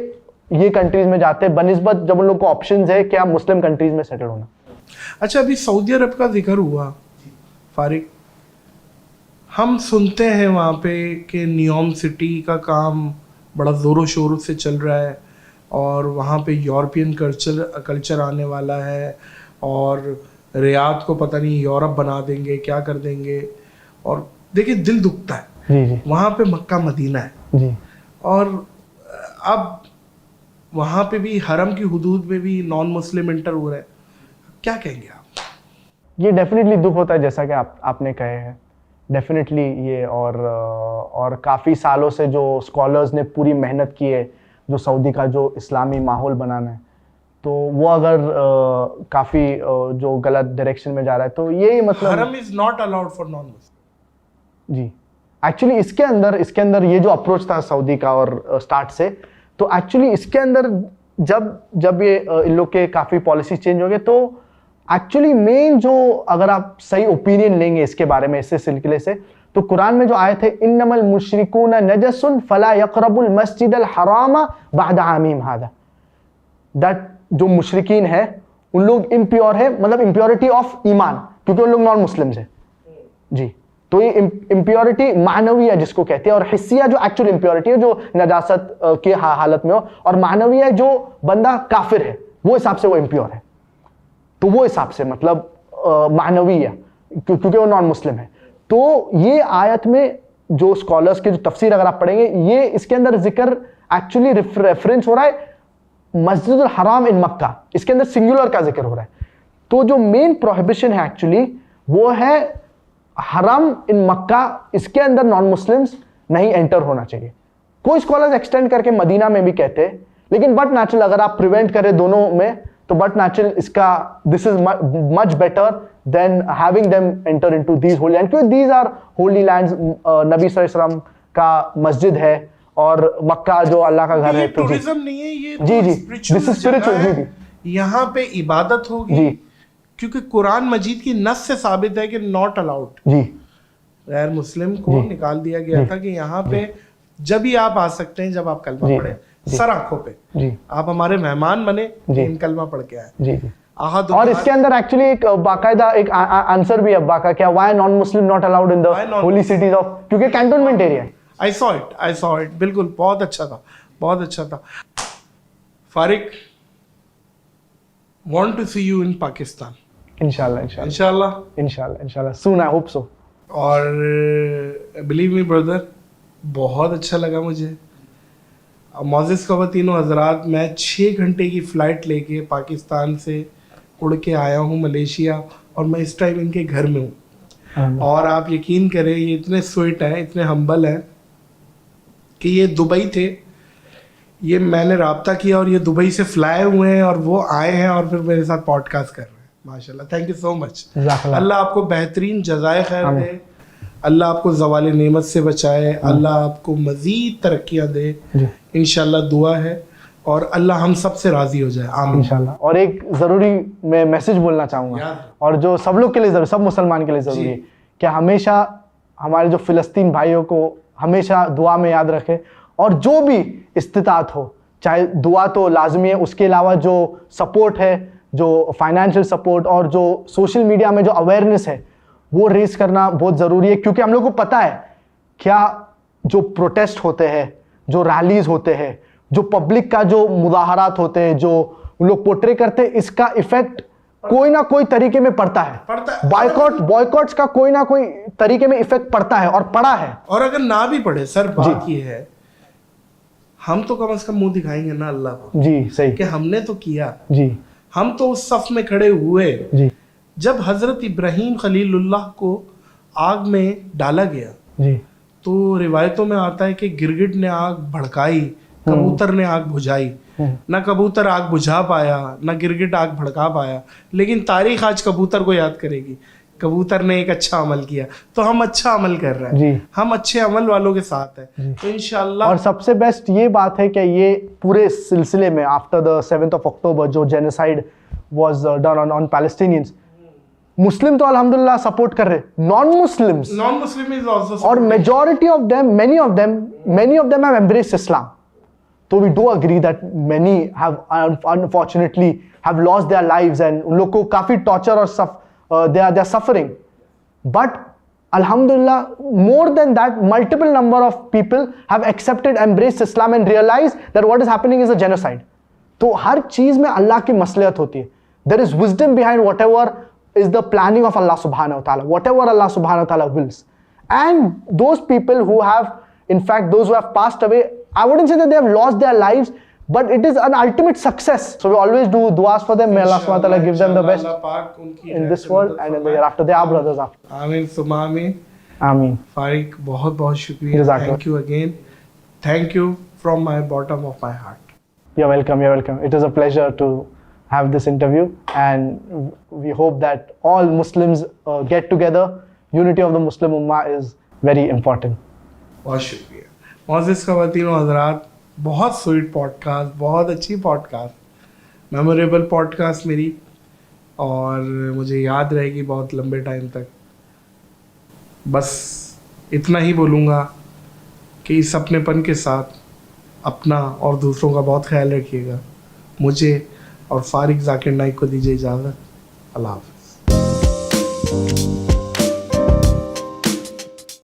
ये कंट्रीज में जाते हैं बनिस्बत जब उन लोग को ऑप्शंस है क्या मुस्लिम कंट्रीज में सेटल होना। अच्छा, अभी सऊदी अरब का जिक्र हुआ फारिक, हम सुनते हैं वहाँ पे कि नियोम सिटी का काम बड़ा ज़ोरों शोरों से चल रहा है और वहाँ पे यूरोपियन कल्चर आने वाला है और रियाद को पता नहीं यूरोप बना देंगे, क्या कर देंगे। और देखिए दिल दुखता है। जी जी वहाँ पे मक्का मदीना है जी, और अब वहाँ पे भी हरम की हुदूद में भी नॉन मुस्लिम इंटर हो रहे हैं, क्या कहेंगे आप? ये डेफिनेटली दुख होता है जैसा कि आपने कहे हैं, डेफिनेटली ये। और काफ़ी सालों से जो स्कॉलर्स ने पूरी मेहनत की है जो सऊदी का जो इस्लामी माहौल बनाना है, तो वो अगर काफी जो गलत डायरेक्शन में जा रहा है तो ये मतलब हरम is not allowed for non Muslim. जी एक्चुअली इसके अंदर ये जो अप्रोच था सऊदी का और स्टार्ट से, तो एक्चुअली इसके अंदर जब ये इन लोग के काफी पॉलिसी चेंज हो गए तो एक्चुअली मेन जो अगर आप सही ओपिनियन लेंगे इसके बारे में इससे सिलसिले से, तो कुरान में जो आयत है इन्नमल मुशरिकून नजसुन फला यक़रबुल मस्जिदल हराम बअद आमीम हादा, दैट जो मुशरिकीन है उन लोग इम्प्योर है, मतलब इम्प्योरिटी ऑफ ईमान, क्योंकि उन लोग नॉन मुस्लिम्स है जी। तो ये इम्प्योरिटी मानवीय जिसको कहते हैं, और हिस्सिया जो एक्चुअल इम्प्योरिटी है जो नजासत के हालत में हो, और मानवीय जो बंदा काफिर है वो हिसाब से वो इम्प्योर है, तो वो हिसाब से मतलब मानवीय क्योंकि वो नॉन मुस्लिम है। तो ये आयत में जो स्कॉलर्स के जो तफसीर अगर आप पढ़ेंगे, ये इसके अंदर जिक्र एक्चुअली रेफरेंस हो रहा है मस्जिदुल हराम इन मक्का, इसके अंदर सिंगुलर का जिक्र हो रहा है। तो जो मेन प्रोहिबिशन है एक्चुअली वो है हरम इन मक्का, इसके अंदर नॉन मुस्लिम्स नहीं एंटर होना चाहिए। कोई स्कॉलर्स एक्सटेंड करके मदीना में भी कहते हैं, लेकिन बट नेचुरल अगर आप प्रिवेंट करें दोनों में तो बट नेचुरल इसका this is much better than having them enter into these Holi land, क्योंकि दीज आर होली लैंड्स, नबी सल्लल्लाहु अलैहि वसल्लम का मस्जिद है और मक्का जो अल्लाह का घर है। तो टूरिज्म नहीं है ये, जी जी दिस इज स्पिरिचुअल, यहाँ पे इबादत होगी जी, क्योंकि कुरान मजीद की नस से साबित है कि नॉट अलाउड, जी गैर मुस्लिम को निकाल दिया गया था कि यहाँ पे जब ही आप आ सकते हैं जब आप कलमा पढ़े सर आंखों पे, जी आप हमारे मेहमान बने, इन कलमा पढ़ के आए जी जी। आहद। और इसके अंदर एक्चुअली एक बाकायदा एक आंसर भी है अब्बा का, क्या why non Muslim not allowed in the Holi cities of, क्योंकि कैंटोनमेंट एरिया है। आई सॉ इट बिल्कुल, बहुत अच्छा था, बहुत अच्छा था। फारिक, want to see you in Pakistan इंशाल्लाह सून, आई होप सो। और बिलीव मी ब्रदर, बहुत अच्छा लगा मुझे। मोजिस ख़वातीन व हज़रात, मैं 6 घंटे की फ़्लाइट लेके पाकिस्तान से उड़ के आया हूँ मलेशिया, और मैं इस टाइम इनके घर में हूँ। और आप यकीन करें ये इतने स्वीट हैं, इतने हम्बल हैं कि ये दुबई थे, ये मैंने राब्ता किया और ये दुबई से फ्लाई हुए हैं और वो आए हैं और फिर मेरे साथ पॉडकास्ट कर रहे हैं। माशाल्लाह, थैंक यू सो मच। अल्लाह आपको बेहतरीन जज़ाए खैर दे, अल्लाह आपको ज़वाल नेमत से बचाए, अल्लाह आपको मज़ीद तरक्कियाँ दे, इंशाल्लाह दुआ है, और अल्लाह हम सब से राज़ी हो जाए, आमीन इंशाल्लाह। और एक ज़रूरी मैं मैसेज बोलना चाहूँगा, और जो सब लोग के लिए ज़रूरी, सब मुसलमान के लिए ज़रूरी है कि हमेशा हमारे जो फ़िलिस्तीन भाइयों को हमेशा दुआ में याद रखें, और जो भी इस्तिताअत हो, चाहे दुआ तो लाजमी है, उसके अलावा जो सपोर्ट है, जो फाइनेंशियल सपोर्ट और जो सोशल मीडिया में जो अवेयरनेस है वो रेस करना बहुत ज़रूरी है। क्योंकि हम लोग को पता है क्या जो प्रोटेस्ट होते हैं, जो रैलीज होते हैं, जो पब्लिक का जो मुजाहरात होते हैं, जो उन लोग पोर्ट्रे करते हैं, इसका इफेक्ट कोई ना कोई तरीके में पड़ता है। बॉयकॉट्स का कोई ना कोई तरीके में इफेक्ट पड़ता है और पड़ा है। और अगर ना भी पड़े सर, बात ये है हम तो कम से कम मुंह दिखाएंगे ना अल्लाह को, जी सही, कि हमने तो किया, जी हम तो उस सफ में खड़े हुए जी जब हजरत इब्राहीम खलीलुल्लाह को आग में डाला गया। जी, तो रिवायतों में आता है कि गिरगिट ने आग भड़काई, कबूतर ने आग बुझाई, ना कबूतर आग बुझा पाया, ना गिरगिट आग भड़का पाया, लेकिन तारीख आज कबूतर को याद करेगी, कबूतर ने एक अच्छा अमल किया। तो हम अच्छा अमल कर रहे हैं, हम अच्छे अमल वालों के साथ हैं, तो इंशाल्लाह। और सबसे बेस्ट ये बात है कि ये पूरे सिलसिले में after the 7th of October जो genocide was done on Palestinians, Muslim तो अल्हम्दुलिल्लाह सपोर्ट कर रहे, नॉन मुस्लिम इज आल्सो, और majority of them, many of them have embraced Islam. तो we do agree that many have unfortunately have lost their lives, and उन लोग को काफी टॉर्चर और they are suffering, but alhamdulillah more than that multiple number of people have accepted, embraced Islam and realized that what is happening is a genocide. तो हर चीज में अल्लाह की मसलियत होती है, there is wisdom behind whatever is the planning of Allah subhanahu wa ta'ala, whatever Allah subhanahu wa ta'ala wills. And those people who have, in fact those who have passed away, I wouldn't say that they have lost their lives, but it is an ultimate success. So we always do duas for them. May Allah subhanahu wa ta'ala give them the best in this world and in the hereafter. They are brothers after. Ameen summa ameen. Ameen. Farik, बहुत बहुत शुक्रिया. Thank you again. Thank you from my bottom of my heart. You're welcome. You're welcome. It is a pleasure to have this interview, and we hope that all Muslims get together. Unity of the Muslim Ummah is very important. बहुत शुक्रिया मोअज़्ज़िज़ ख़वातीन व हज़रात, बहुत sweet podcast, बहुत अच्छी podcast, memorable podcast मेरी, और मुझे याद रहेगी बहुत लंबे टाइम तक। बस इतना ही बोलूँगा कि इस अपनेपन के साथ अपना और दूसरों का बहुत ख्याल रखिएगा। मुझे और फारिक ज़ाकिर नाइक को दीजिए इजाज़त। अल्लाह हाफ़िज़।